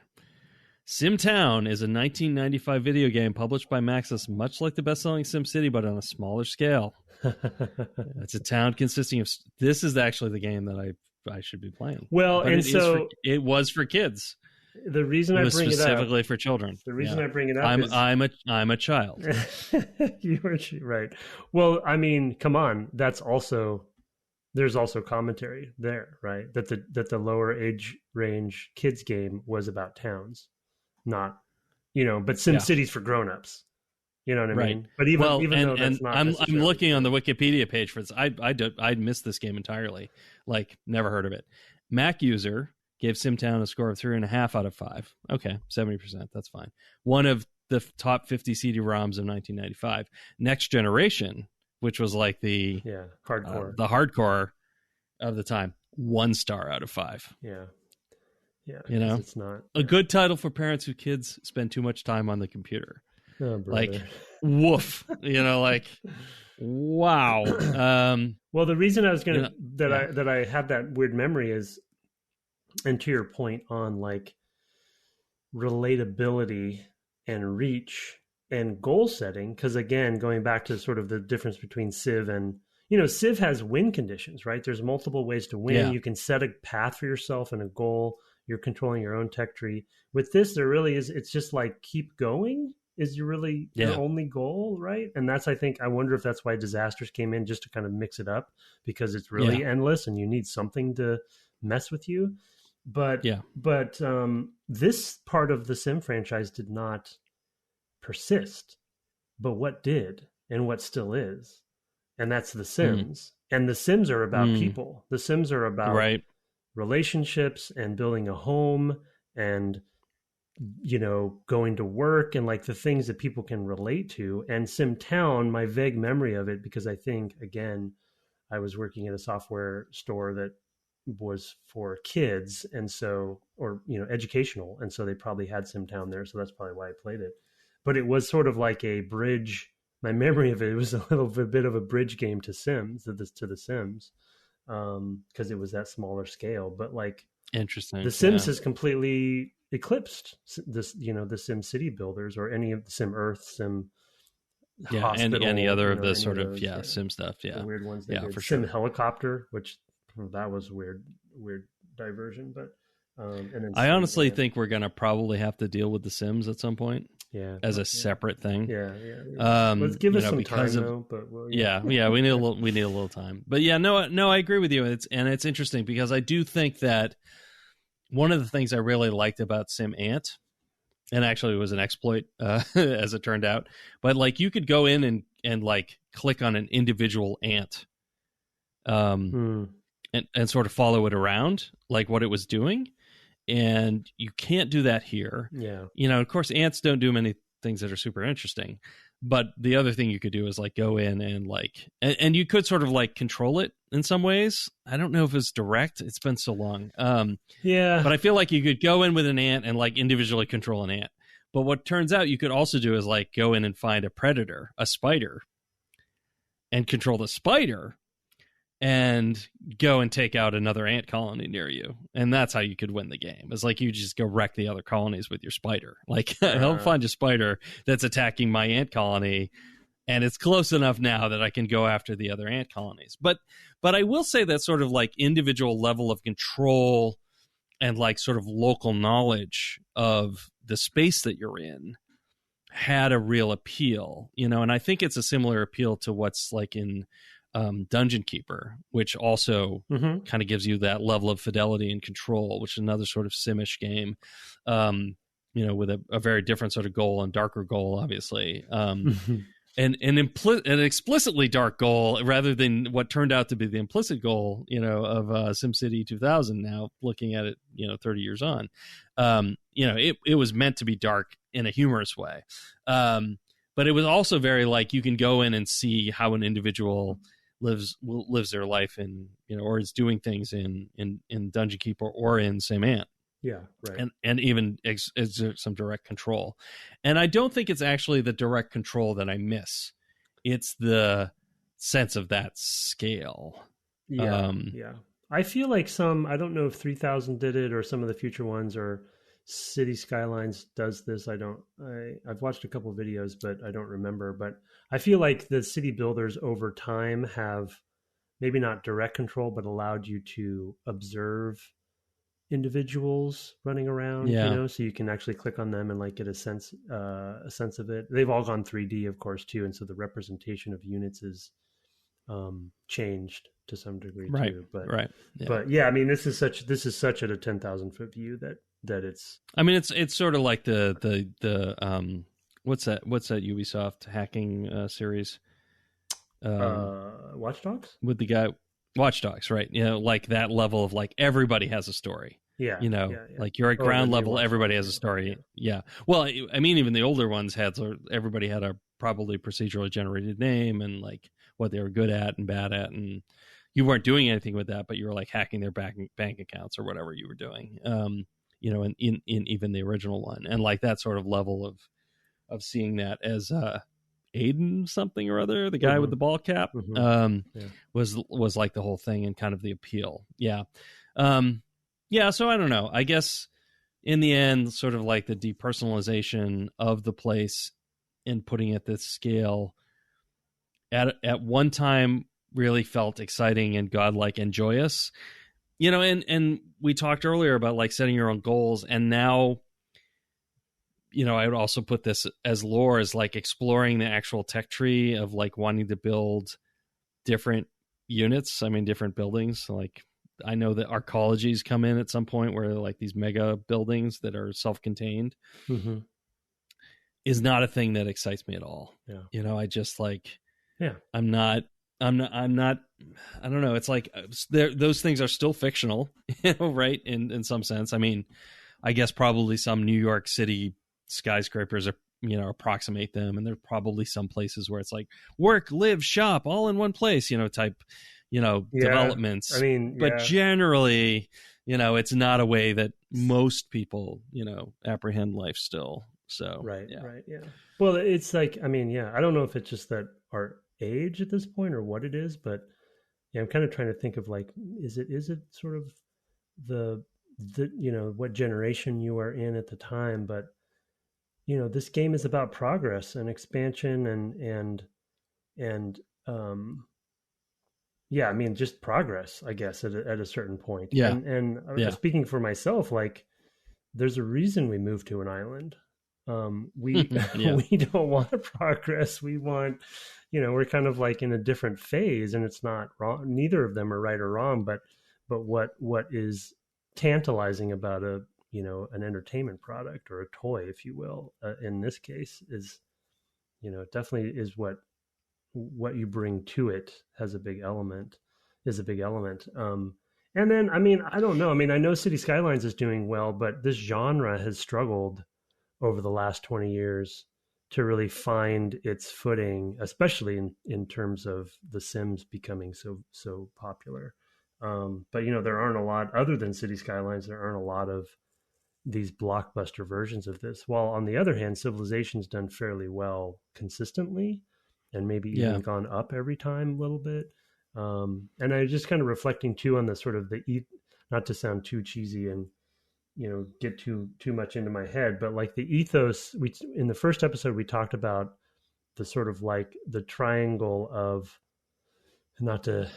SimTown is a 1995 video game published by Maxis, much like the best-selling SimCity, but on a smaller scale. It's a town consisting of... This is actually the game that I should be playing. Well, but and it was for kids. The reason It I was bring it up, specifically for children. the reason Yeah. I bring it up I'm is I'm a child. you were right. Well, I mean, come on, there's also commentary there, right? That the lower age range kids game was about towns, not, but Yeah. SimCity's for grown-ups. You know what I Right. mean? But even though that's not I'm necessarily looking on the true. Wikipedia page for this. I missed this game entirely. Like, never heard of it. Mac user gave SimTown a score of 3.5 out of 5. Okay, 70%. That's fine. One of the top 50 CD-ROMs of 1995. Next Generation, which was like the hardcore of the time, 1 star out of 5. Yeah. It's not a good title for parents whose kids spend too much time on the computer. Oh, like, woof. Like, wow. Well, the reason I was gonna yeah. that I had that weird memory is, and to your point on like relatability and reach and goal setting, because again, going back to sort of the difference between Civ and, Civ has win conditions, right? There's multiple ways to win. Yeah. You can set a path for yourself and a goal. You're controlling your own tech tree. With this, there really is, it's just like keep going is your only goal, right? And that's, I wonder if that's why Disasters came in, just to kind of mix it up, because it's really endless and you need something to mess with you. But this part of the Sim franchise did not persist. But what did, and what still is, and that's The Sims. And The Sims are about people. The Sims are about relationships and building a home and going to work and like the things that people can relate to. And SimTown, my vague memory of it, because I think, again, I was working in a software store that was for kids, and so, or educational, and so they probably had SimTown there, so that's probably why I played it. But it was sort of like a bridge. My memory of it was a little bit of a bridge game to The Sims, because it was that smaller scale. But like, interesting, The Sims has completely eclipsed this, the SimCity builders, or any of the Sim Earth, Sim Hospital, any other of the sort of those, Sim stuff, the weird ones. For sure. Sim Helicopter, which that was weird diversion, but and then I honestly think we're gonna probably have to deal with The Sims at some point. As a separate thing. Let's give us some time though. But we need a little time. But no, I agree with you. It's interesting because I do think that one of the things I really liked about Sim Ant, and actually it was an exploit as it turned out, but like you could go in and like click on an individual ant, and sort of follow it around, like what it was doing. And you can't do that here. Of course, ants don't do many things that are super interesting. But the other thing you could do is like go in and like, and you could sort of like control it in some ways. I don't know if it's direct. It's been so long. But I feel like you could go in with an ant and like individually control an ant. But what turns out you could also do is like go in and find a predator, a spider, and control the spider, and go and take out another ant colony near you. And that's how you could win the game. It's like you just go wreck the other colonies with your spider. Like, I'll find a spider that's attacking my ant colony, and it's close enough now that I can go after the other ant colonies. But I will say that sort of like individual level of control and like sort of local knowledge of the space that you're in had a real appeal, and I think it's a similar appeal to what's like in Dungeon Keeper, which also kind of gives you that level of fidelity and control, which is another sort of Simish game, with a very different sort of goal and darker goal, obviously, and an explicitly dark goal rather than what turned out to be the implicit goal, of SimCity 2000. Now looking at it, 30 years on, it was meant to be dark in a humorous way, but it was also very like you can go in and see how an individual lives their life in, or is doing things in Dungeon Keeper or in Sim Ant. Yeah, right. And even exert some direct control. And I don't think it's actually the direct control that I miss. It's the sense of that scale. Yeah, I feel like I don't know if 3000 did it or some of the future ones, or City Skylines does this. I've watched a couple of videos, but I don't remember. But I feel like the city builders over time have maybe not direct control, but allowed you to observe individuals running around, so you can actually click on them and like get a sense of it. They've all gone 3D, of course, too, and so the representation of units is changed to some degree too. But yeah, I mean, this is such at a 10,000-foot view that it's. I mean, it's sort of like the what's that Ubisoft hacking series? Watch Dogs? With the guy Watch Dogs, right? Like that level of like everybody has a story. Yeah. Like you're at ground level, everybody has a story. Yeah. Well, I mean, even the older ones everybody had a probably procedurally generated name and like what they were good at and bad at, and you weren't doing anything with that, but you were like hacking their bank accounts or whatever you were doing. In even the original one, and like that sort of level of seeing that as Aiden something or other, the guy with the ball cap, was like the whole thing and kind of the appeal. Yeah. So I don't know. I guess in the end, sort of like the depersonalization of the place and putting it at this scale at one time really felt exciting and godlike and joyous, and we talked earlier about like setting your own goals. And now, I would also put this as lore as like exploring the actual tech tree of like wanting to build different units. I mean, different buildings. Like I know that arcologies come in at some point where they're like these mega buildings that are self-contained is not a thing that excites me at all. Yeah. I just like, I'm not, I don't know. It's like those things are still fictional, right? In some sense. I mean, I guess probably some New York City skyscrapers are, approximate them. And there's probably some places where it's like work, live, shop all in one place, type, developments. I mean, but generally, it's not a way that most people, apprehend life still. So, right. Yeah. Well, it's like, I mean, I don't know if it's just that our age at this point or what it is, but I'm kind of trying to think of like, is it sort of the what generation you are in at the time, but this game is about progress and expansion and I mean, just progress, I guess, at a certain point. And speaking for myself, like there's a reason we moved to an island. We don't want to progress. We want, we're kind of like in a different phase, and it's not wrong. Neither of them are right or wrong, but what is tantalizing about an entertainment product or a toy, if you will, in this case is, definitely is what you bring to it is a big element. And then, I mean, I don't know. I mean, I know City Skylines is doing well, but this genre has struggled over the last 20 years to really find its footing, especially in terms of The Sims becoming so popular. But there aren't a lot, other than City Skylines, there aren't a lot of these blockbuster versions of this. While on the other hand, Civilization's done fairly well consistently, and maybe even gone up every time a little bit. And I just kind of reflecting too on the sort of not to sound too cheesy and get too much into my head, but like the ethos, in the first episode we talked about the sort of like the triangle of, not to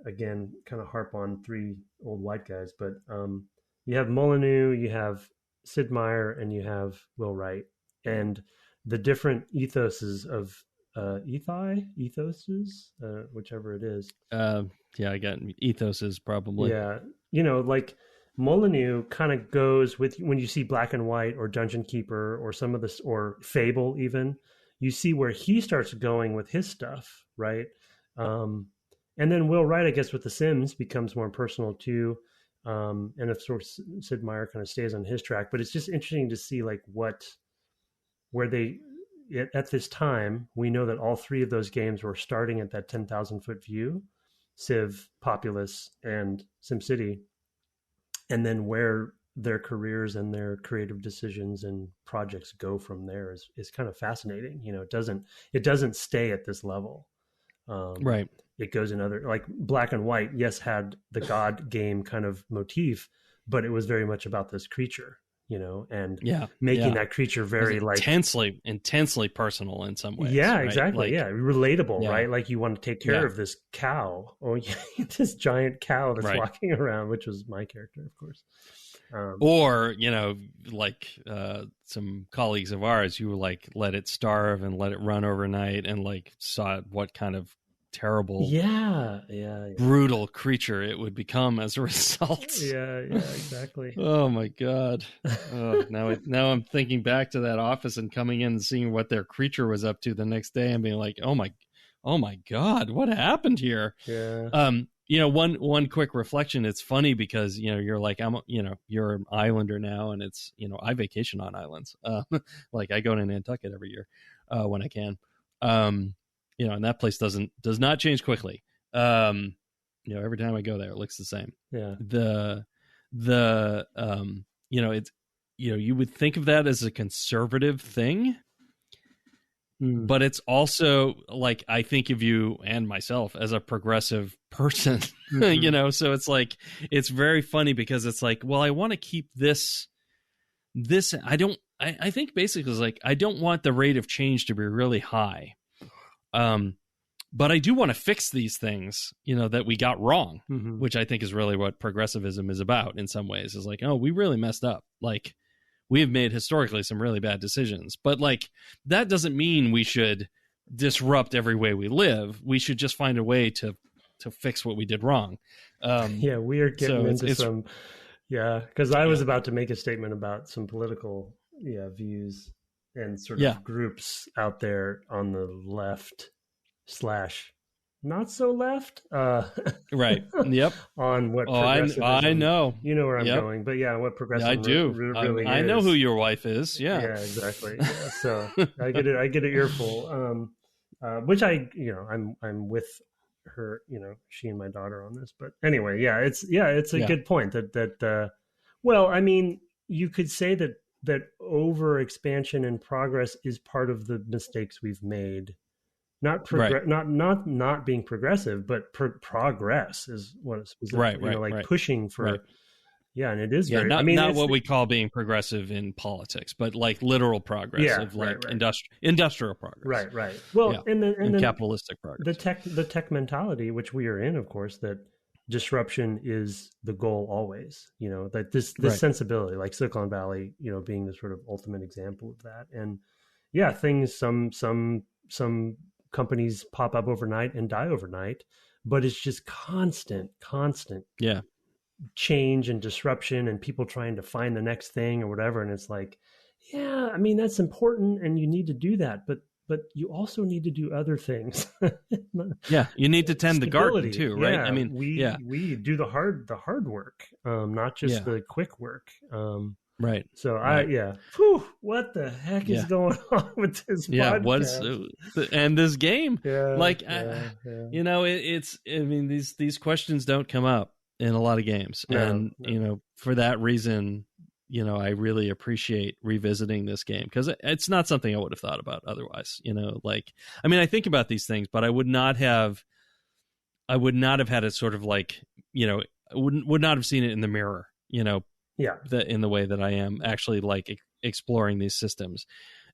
again kind of harp on three old white guys, but you have Molyneux, you have Sid Meier, and you have Will Wright, and the different ethoses of whichever it is. I got ethoses probably. Yeah, like Molyneux kind of goes with, when you see Black and White or Dungeon Keeper or some of this, or Fable even, you see where he starts going with his stuff, right? And then Will Wright, I guess, with The Sims becomes more personal too. And of course, Sid Meier kind of stays on his track, but it's just interesting to see like where they, at this time, we know that all three of those games were starting at that 10,000 foot view, Civ, Populous, and SimCity. And then where their careers and their creative decisions and projects go from there is kind of fascinating. It doesn't stay at this level. Right. It goes in other, like Black and White, yes, had the God game kind of motif, but it was very much about this creature, and making that creature very like intensely personal in some ways. Yeah, right? exactly. Like, relatable, right? Like you want to take care of this cow, or this giant cow that's walking around, which was my character, of course. Or, like some colleagues of ours who like let it starve and let it run overnight and like saw what kind of terrible, brutal creature it would become as a result. Yeah, exactly. Oh my God. Now I'm thinking back to that office and coming in and seeing what their creature was up to the next day and being like, oh my God, what happened here? Yeah. One quick reflection. It's funny because, you're like, you're an islander now, and it's, I vacation on islands. Like I go to Nantucket every year when I can. And that place does not change quickly. Every time I go there, it looks the same. Yeah. It's, you would think of that as a conservative thing. But it's also like, I think of you and myself as a progressive person, so it's like, it's very funny because it's like, well, I want to keep this, I think basically it's like, I don't want the rate of change to be really high. But I do want to fix these things, that we got wrong, which I think is really what progressivism is about in some ways, is like, oh, we really messed up. Like, we have made historically some really bad decisions, but like that doesn't mean we should disrupt every way we live. We should just find a way to fix what we did wrong. We are getting into some, because I was about to make a statement about some political views and sort of groups out there on the left / not so left, right? Yep. On what? I know. You know where I'm going, but what progressive? I do. Really I know who your wife is. Yeah. Yeah, exactly. Yeah. So I get it. I get an earful. Which I'm with her. She and my daughter on this. But anyway, it's a good point that. Well, I mean, you could say that over expansion and progress is part of the mistakes we've made. Not not being progressive, but progress is what it's right. pushing for. Right. Yeah, and it is very. Not what we call being progressive in politics, but like literal progress of like industrial progress. Right. Well, and then capitalistic progress. The tech mentality, which we are in, of course, that disruption is the goal always. That this sensibility, like Silicon Valley, being the sort of ultimate example of that. And things some companies pop up overnight and die overnight, but it's just constant change and disruption and people trying to find the next thing or whatever. And it's like, that's important and you need to do that, but you also need to do other things. You need to tend the garden too, right? We do the hard work, not just the quick work. Right. So what the heck is going on with this podcast? And this game? It's these questions don't come up in a lot of games, and for that reason, I really appreciate revisiting this game because it's not something I would have thought about otherwise. I think about these things, but I would not have had it sort of like, would not have seen it in the mirror, in the way that I am actually like exploring these systems.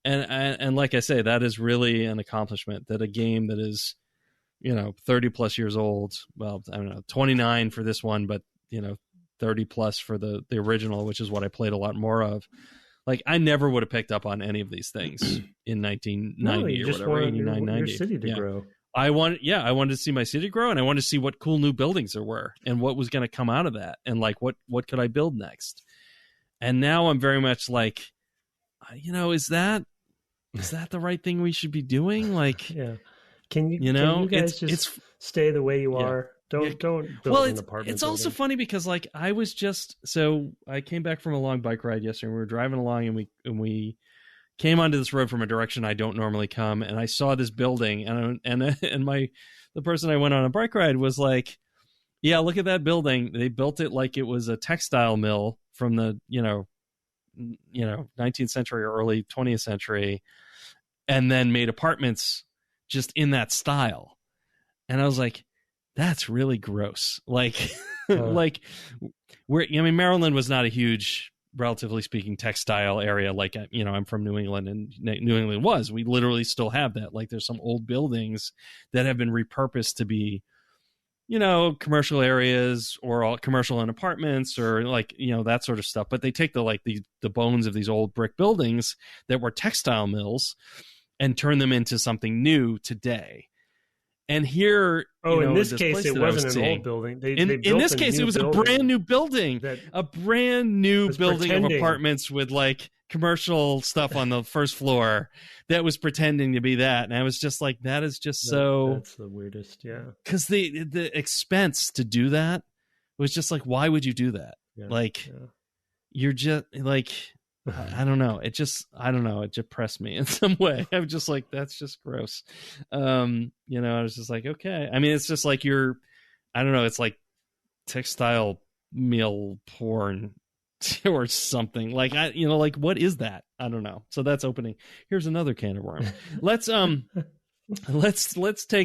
And like I say, that is really an accomplishment that a game that is, 30 plus years old, well, I don't know, 29 for this one, but 30 plus for the original, which is what I played a lot more of. Like I never would have picked up on any of these things in 1990 or whatever, 89, 90. Your city to grow. I wanted to see my city grow, and I wanted to see what cool new buildings there were and what was going to come out of that, and like what could I build next. And now I'm very much like, is that the right thing we should be doing? Like, can you guys just stay the way you are? Don't build an apartment. It's also funny because like I came back from a long bike ride yesterday, and we were driving along, and we came onto this road from a direction I don't normally come, and I saw this building, and the person I went on a bike ride was like, "Yeah, look at that building. They built it like it was a textile mill from the 19th century or early 20th century, and then made apartments just in that style." And I was like, "That's really gross." Like, Maryland was not a huge, relatively speaking, textile area. Like, I'm from New England, and New England we literally still have that. Like, there's some old buildings that have been repurposed to be commercial areas or all commercial and apartments or like, that sort of stuff. But they take the bones of these old brick buildings that were textile mills and turn them into something new today. And here, in this case, it wasn't an old building. In this case, it was a brand new building, a brand new building of apartments with like commercial stuff on the first floor that was pretending to be that. And I was just like, that is just that's the weirdest. Yeah. Because the expense to do that was just like, why would you do that? Yeah, you're just like, I don't know. It depressed me in some way. I'm just like, that's just gross. I was just like, okay. I mean, it's just like I don't know. It's like textile meal porn or something like, like, what is that? I don't know. So that's opening. Here's another can of worms. Let's take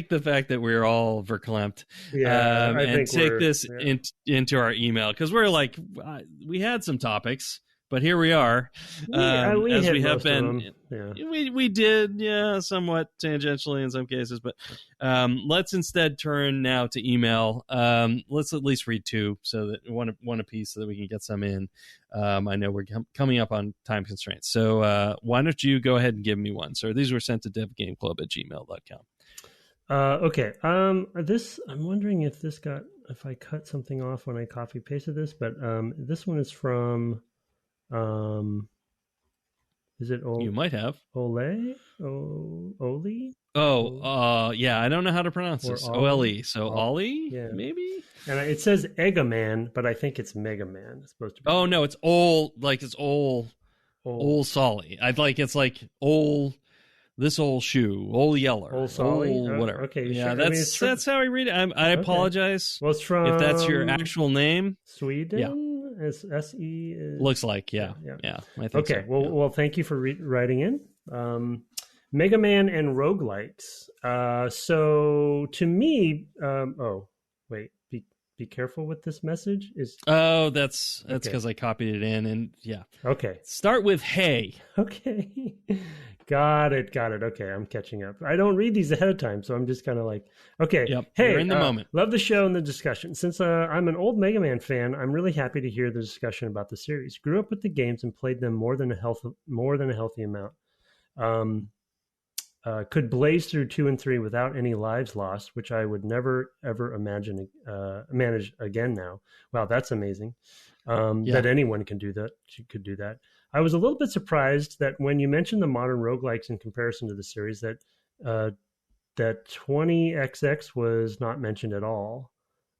the fact that we're all verklempt and take this into our email. Cause we're like, we had some topics, but here we are, as we have been. We did, somewhat tangentially in some cases, but let's instead turn now to email. Let's at least read two, so that one apiece, so that we can get some in. I know we're coming up on time constraints, so why don't you go ahead and give me one? So these were sent to devgameclub@gmail.com. Okay. I'm wondering if I cut something off when I copy pasted this, but this one is from. Is it Ole? You might have. Ole? Oli? Yeah, I don't know how to pronounce this. OLE. So Ollie? Yeah. Maybe? And it says Eggaman, but I think it's Mega Man. It's supposed to be. Oh, no, it's Ole Solly. It's like Ole, this old shoe, Ole Yeller. Ole Solly? Whatever. Okay. Yeah, sure. That's how I read it. I apologize. Well, it's from... If that's your actual name. Sweden? Yeah. SE looks like I think okay. So. Well, thank you for writing in. Mega Man and roguelikes. So to me, be careful with this message. That's because I copied it in, and Okay. Start with hey. Okay. Got it. Okay, I'm catching up. I don't read these ahead of time, so I'm just kind of like, okay. Yep, hey, you're in the moment. Love the show and the discussion. Since I'm an old Mega Man fan, I'm really happy to hear the discussion about the series. Grew up with the games and played them more than a healthy amount. Could blaze through 2 and 3 without any lives lost, which I would never ever imagine manage again now. Wow, that's amazing. That anyone can do that. She could do that. I was a little bit surprised that when you mentioned the modern roguelikes in comparison to the series, that 20XX was not mentioned at all.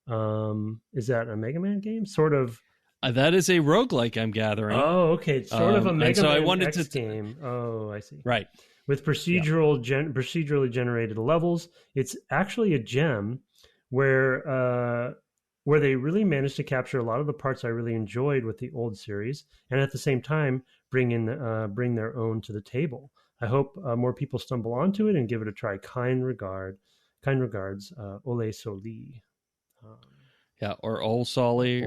Is that a Mega Man game? Sort of. That is a roguelike, I'm gathering. Oh, okay. It's sort of a Mega Man X game. Oh, I see. Right. With procedurally generated levels. It's actually a gem where they really managed to capture a lot of the parts I really enjoyed with the old series, and at the same time bring their own to the table. I hope more people stumble onto it and give it a try. Kind regards, Ole Soli. Or Ole Solly,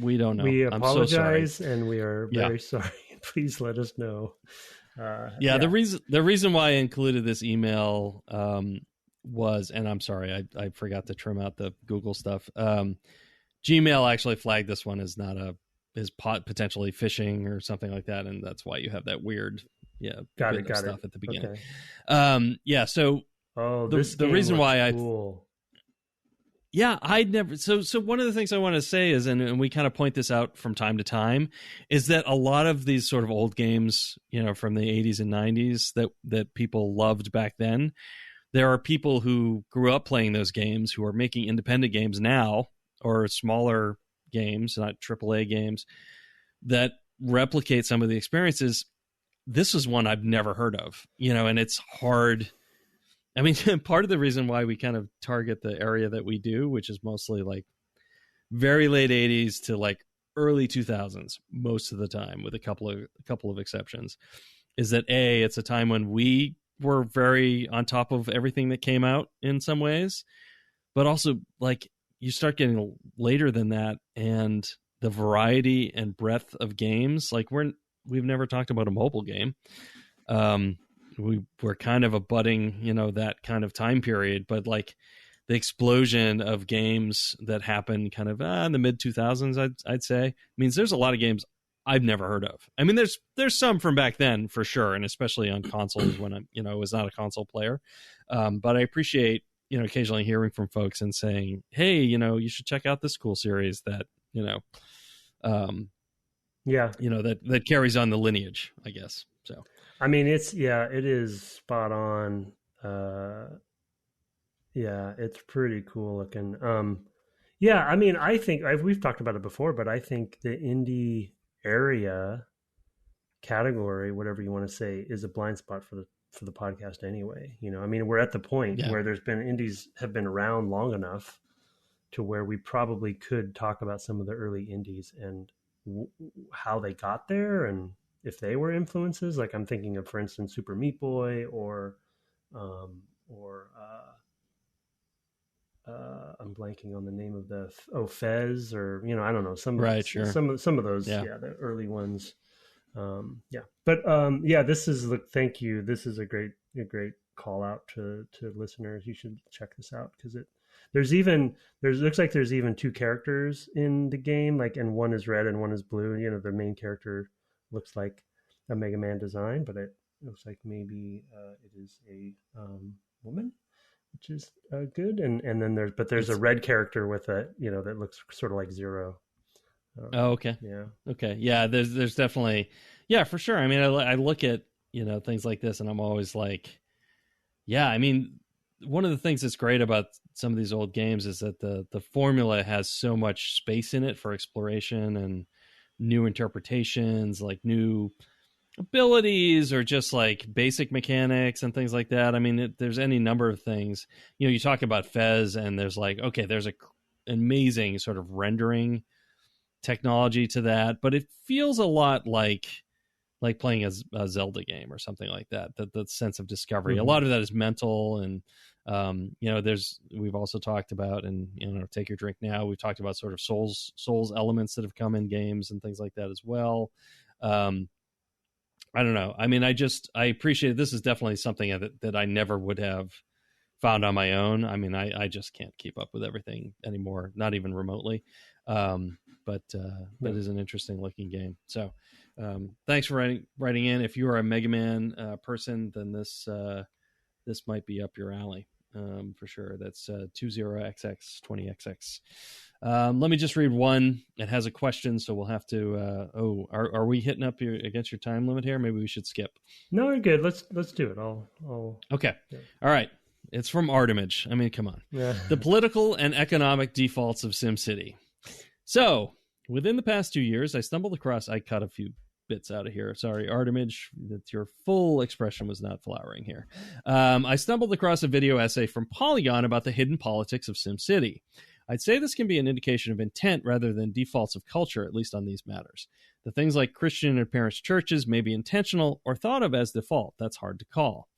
we don't know. We apologize, so sorry. and we are very sorry. Please let us know. The reason why I included this email was, and I'm sorry, I forgot to trim out the Google stuff. Gmail actually flagged this one as potentially phishing or something like that, and that's why you have that weird got it stuff at the beginning. Okay. So the reason why cool. I'd never. So one of the things I want to say is, and we kind of point this out from time to time, is that a lot of these sort of old games, from the 80s and 90s that people loved back then, there are people who grew up playing those games who are making independent games now, or smaller games, not AAA games, that replicate some of the experiences. This is one I've never heard of, and it's hard. I mean, part of the reason why we kind of target the area that we do, which is mostly like very late 80s to like early 2000s most of the time, with a couple of exceptions, is that it's a time when we were very on top of everything that came out in some ways, but also like you start getting later than that, and the variety and breadth of games, like we've never talked about a mobile game. We're kind of abutting, that kind of time period, but like explosion of games that happened kind of in the mid 2000s, I'd say, means there's a lot of games I've never heard of. I mean, there's some from back then for sure, and especially on consoles when I was not a console player. But I appreciate, occasionally hearing from folks and saying, hey, you should check out this cool series that, that carries on the lineage, I guess. So, I mean, it is spot on. It's pretty cool looking. I mean, I think we've talked about it before, but I think the indie area category, whatever you want to say, is a blind spot for the podcast anyway. I mean, we're at the point where indies have been around long enough to where we probably could talk about some of the early indies and how they got there and if they were influences. Like I'm thinking of, for instance, Super Meat Boy or I'm blanking on the name of the Fez, or I don't know, some of those the early ones. This is thank you. This is a great call out to listeners. You should check this out because looks like there's even two characters in the game, like, and one is red and one is blue. The main character looks like a Mega Man design, but it looks like maybe it is a woman, which is good. And then there's a red character with a that looks sort of like Zero. Okay. Yeah. Okay. Yeah. There's definitely, for sure. I mean, I look at things like this, and I'm always like, I mean, one of the things that's great about some of these old games is that the formula has so much space in it for exploration and new interpretations, like new abilities or just like basic mechanics and things like that. I mean, there's any number of things. You talk about Fez, and there's like, okay, there's an amazing sort of rendering technology to that, but it feels a lot like playing a Zelda game or something like that. The sense of discovery, a lot of that is mental, and we've also talked about, and Take Your Drink Now, we've talked about sort of souls elements that have come in games and things like that as well. I don't know. I mean, I appreciate this is definitely something that I never would have found on my own. I mean, I just can't keep up with everything anymore, not even remotely. But it is an interesting looking game. So thanks for writing in. If you are a Mega Man person, then this might be up your alley for sure. That's 20XX20XX. Let me just read one. It has a question, so we'll have to. Are we hitting up against your time limit here? Maybe we should skip. No, we're good. Let's do it. I'll. Okay. Yeah. All right. It's from Artemage. I mean, come on. Yeah. The political and economic defaults of SimCity. So, within the past 2 years, I stumbled across. I cut a few bits out of here. Sorry, Artemage, that your full expression was not flowering here. I stumbled across a video essay from Polygon about the hidden politics of SimCity. I'd say this can be an indication of intent rather than defaults of culture, at least on these matters. The things like Christian and parents' churches may be intentional or thought of as default. That's hard to call.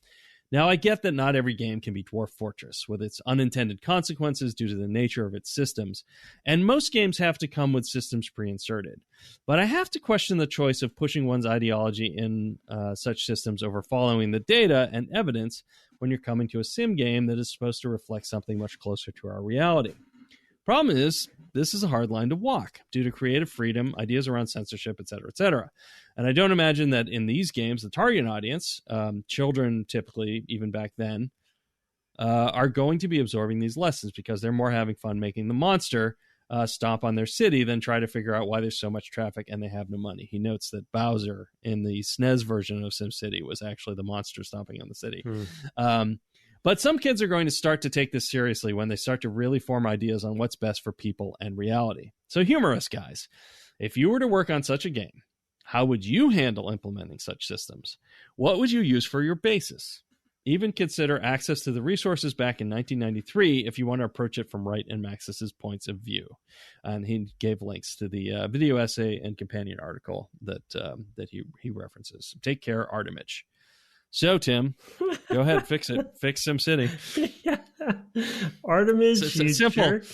Now, I get that not every game can be Dwarf Fortress, with its unintended consequences due to the nature of its systems, and most games have to come with systems pre-inserted. But I have to question the choice of pushing one's ideology in such systems over following the data and evidence when you're coming to a sim game that is supposed to reflect something much closer to our reality. Problem is, this is a hard line to walk due to creative freedom, ideas around censorship, etc., etc. And I don't imagine that in these games, the target audience, children typically, even back then, are going to be absorbing these lessons because they're more having fun making the monster stomp on their city than try to figure out why there's so much traffic and they have no money. He notes that Bowser in the SNES version of SimCity was actually the monster stomping on the city. But some kids are going to start to take this seriously when they start to really form ideas on what's best for people and reality. So humorous, guys. If you were to work on such a game, how would you handle implementing such systems? What would you use for your basis? Even consider access to the resources back in 1993 if you want to approach it from Wright and Maxis's points of view. And he gave links to the video essay and companion article that he references. Take care, Artemage. So, Tim, go ahead, fix it. Fix SimCity. Yeah. Artemis, it's simple. Jerk.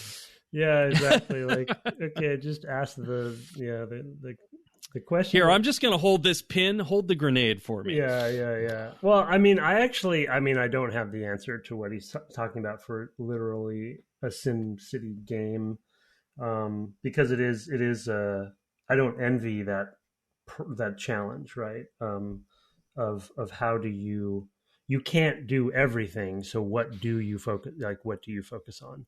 Yeah, exactly. Like, okay, just ask the The question Here, I'm just going to hold this pin. Hold the grenade for me. Yeah. Well, I mean, I don't have the answer to what he's talking about for literally a SimCity game, because it is. I don't envy that challenge, right? Of how do you can't do everything. So what do you focus? Like, what do you focus on?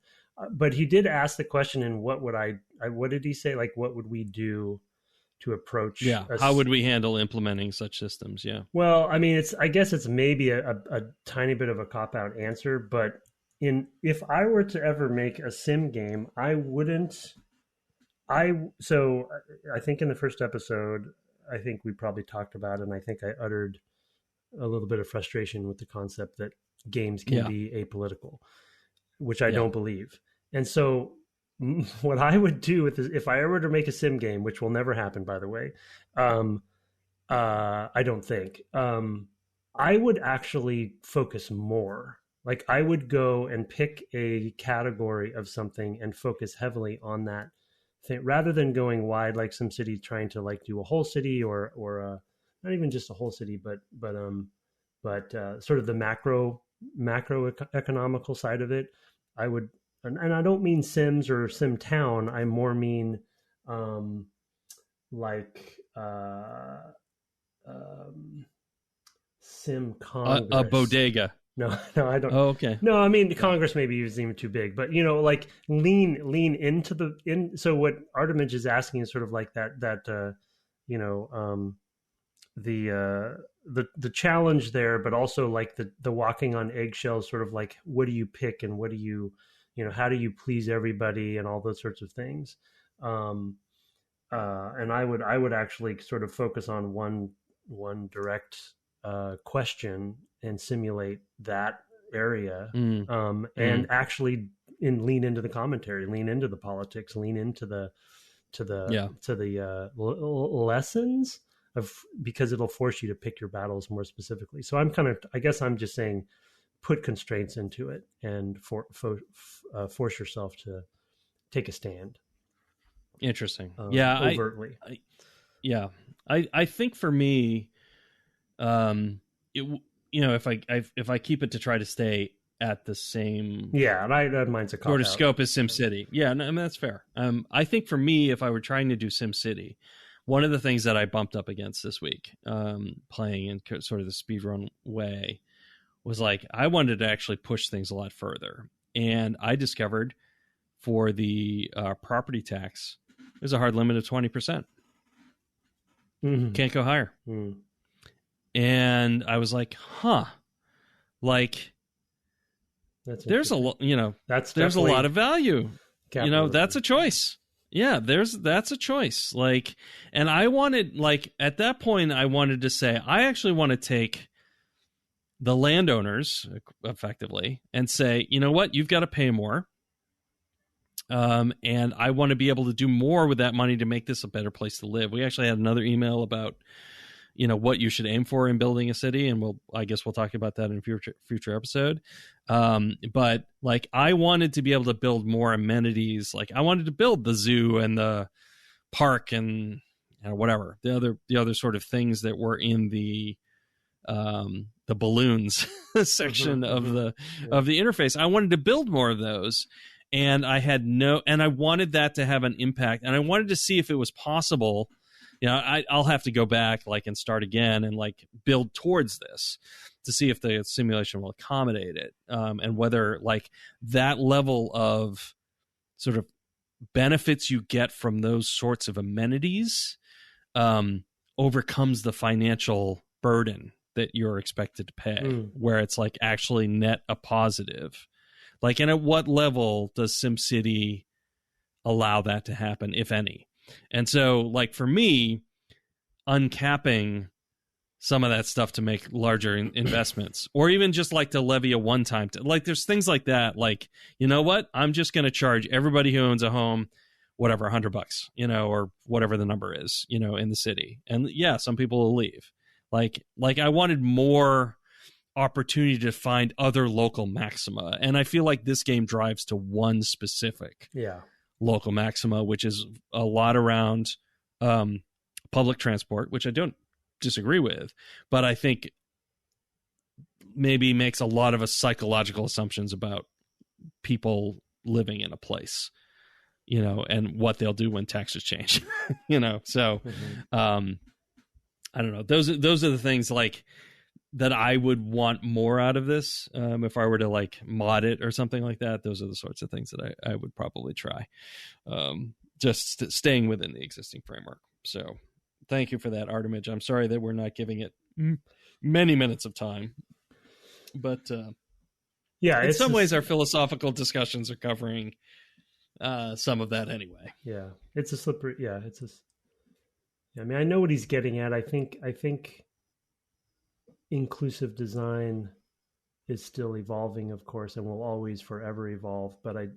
But he did ask the question, and what did he say? Like, what would we do to approach? Yeah. How would we handle implementing such systems? Yeah. Well, I mean, I guess it's maybe a tiny bit of a cop-out answer, but if I were to ever make a sim game, so I think in the first episode, I think we probably talked about it, and I think I uttered a little bit of frustration with the concept that games can be apolitical, which I don't believe. And so what I would do with this, if I were to make a sim game, which will never happen, by the way, I don't think, I would actually focus more. Like, I would go and pick a category of something and focus heavily on that thing, rather than going wide like SimCity, trying to like do a whole city or not even just a whole city, but sort of the macro economical side of it. I would, and I don't mean Sims or Sim Town. I more mean like Sim Congress. A bodega. No, I don't. Oh, okay. No, I mean, Congress maybe is even too big, but like lean into so what Artemij is asking is sort of like that the challenge there, but also like the walking on eggshells, sort of like, what do you pick and what do you, how do you please everybody and all those sorts of things. And I would actually sort of focus on one direct question and simulate that area, and actually lean into the commentary, lean into the politics, lean into the lessons because it'll force you to pick your battles more specifically. So I guess I'm just saying, put constraints into it and force yourself to take a stand. Interesting. Overtly. I think for me, if I keep it to try to stay at the same and mine's a sort of scope as SimCity. Yeah, no, I mean, that's fair. I think for me, if I were trying to do SimCity, one of the things that I bumped up against this week, playing in sort of the speedrun way, was like, I wanted to actually push things a lot further. And I discovered for the property tax, there's a hard limit of 20%. Can't go higher. And I was like, like, there's a lot, there's a lot of value. Capitalism. That's a choice. Yeah, that's a choice. Like, and I wanted, like, at that point, I wanted to say, I actually want to take the landowners effectively and say, you know what, you've got to pay more. And I want to be able to do more with that money to make this a better place to live. We actually had another email about, what you should aim for in building a city. And I guess we'll talk about that in a future episode. But like, I wanted to be able to build more amenities. Like, I wanted to build the zoo and the park and whatever, the other sort of things that were in the balloons section of the interface. I wanted to build more of those. And I wanted that to have an impact. And I wanted to see if it was possible. I'll have to go back and start again and build towards this to see if the simulation will accommodate it, and whether that level of sort of benefits you get from those sorts of amenities overcomes the financial burden that you're expected to pay, where it's actually net a positive. And at what level does SimCity allow that to happen, if any? And so, for me, uncapping some of that stuff to make larger investments, or even just to levy a one-time, there's things like that. You know what? I'm just going to charge everybody who owns a home, whatever, $100, or whatever the number is, in the city. And yeah, some people will leave. I wanted more opportunity to find other local maxima. And I feel like this game drives to one specific local maxima, which is a lot around public transport, which I don't disagree with, but I think maybe makes a lot of us psychological assumptions about people living in a place, and what they'll do when taxes change, So, I don't know. Those are the things like that I would want more out of this. If I were to like mod it or something like that, those are the sorts of things that I would probably try. Just staying within the existing framework. So thank you for that, Artemage. I'm sorry that we're not giving it many minutes of time, but in some ways our philosophical discussions are covering some of that anyway. Yeah, it's a slippery. Yeah, I mean, I know what he's getting at. I think inclusive design is still evolving, of course, and will always forever evolve. But I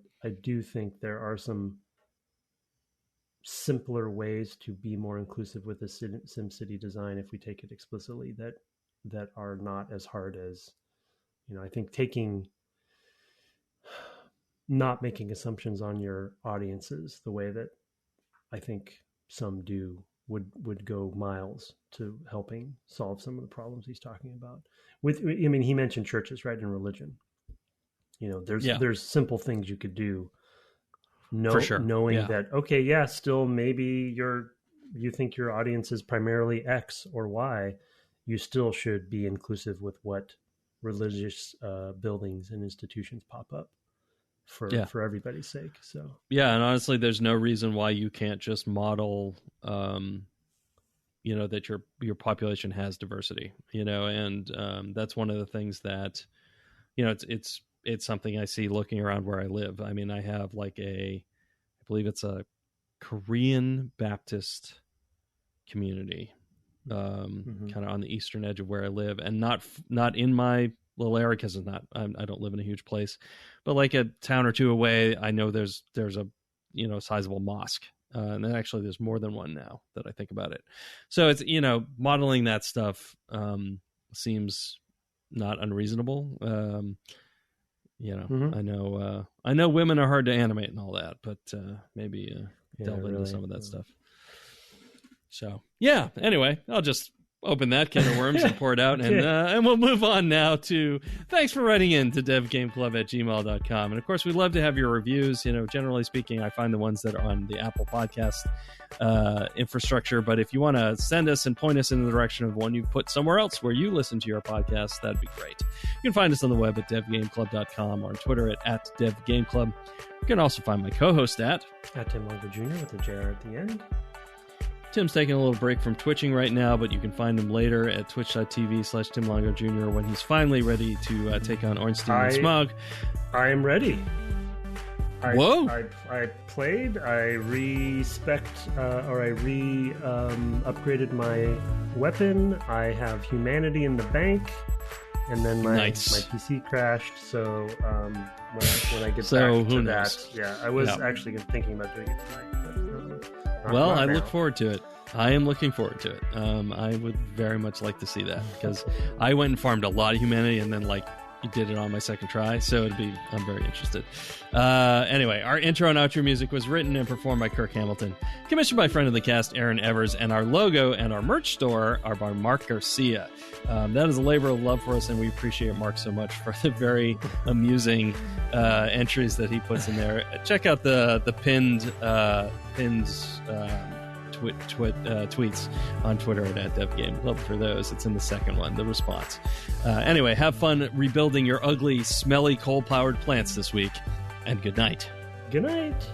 do think there are some simpler ways to be more inclusive with the SimCity design, if we take it explicitly, that are not as hard as, I think not making assumptions on your audiences the way that I think some do would go miles to helping solve some of the problems he's talking about. He mentioned churches, right, and religion. There's simple things you could do. For sure. Knowing that, okay, still maybe you think your audience is primarily X or Y, you still should be inclusive with what religious buildings and institutions pop up for everybody's sake. So and honestly, there's no reason why you can't just model, that your population has diversity, and that's one of the things that, it's something I see looking around where I live. I mean, I have I believe it's a Korean Baptist community, kind of on the eastern edge of where I live, and not in my little area, because I don't live in a huge place, but like a town or two away, I know there's a sizable mosque, and then actually there's more than one now that I think about it. So it's modeling that stuff seems not unreasonable. I know women are hard to animate and all that, but maybe delve into some of that stuff. So anyway, I'll just open that can of worms and pour it out, and we'll move on now to thanks for writing in to devgameclub@gmail.com. And of course, we'd love to have your reviews. Generally speaking, I find the ones that are on the Apple Podcast infrastructure, but if you want to send us and point us in the direction of one you've put somewhere else where you listen to your podcast, that'd be great. You can find us on the web at devgameclub.com or on Twitter at devgameclub. You can also find my co-host at Tim Longo Jr. with a JR at the end. Tim's taking a little break from twitching right now, but you can find him later at twitch.tv/Tim Longo Jr. when he's finally ready to take on Ornstein and Smug. I am ready. Whoa! I played. I upgraded my weapon. I have humanity in the bank, and then my PC crashed. So when I get back to that, I was actually thinking about doing it tonight. But, I look forward to it. I am looking forward to it. I would very much like to see that, because I went and farmed a lot of humanity and then you did it on my second try, so I'm very interested. Anyway, our intro and outro music was written and performed by Kirk Hamilton, commissioned by friend of the cast Aaron Evers, and our logo and our merch store are by Mark Garcia. That is a labor of love for us, and we appreciate Mark so much for the very amusing entries that he puts in there. Check out the pinned tweets on Twitter at DevGameClub for those. It's in the second one, the response. Anyway, have fun rebuilding your ugly, smelly, coal-powered plants this week, and good night. Good night.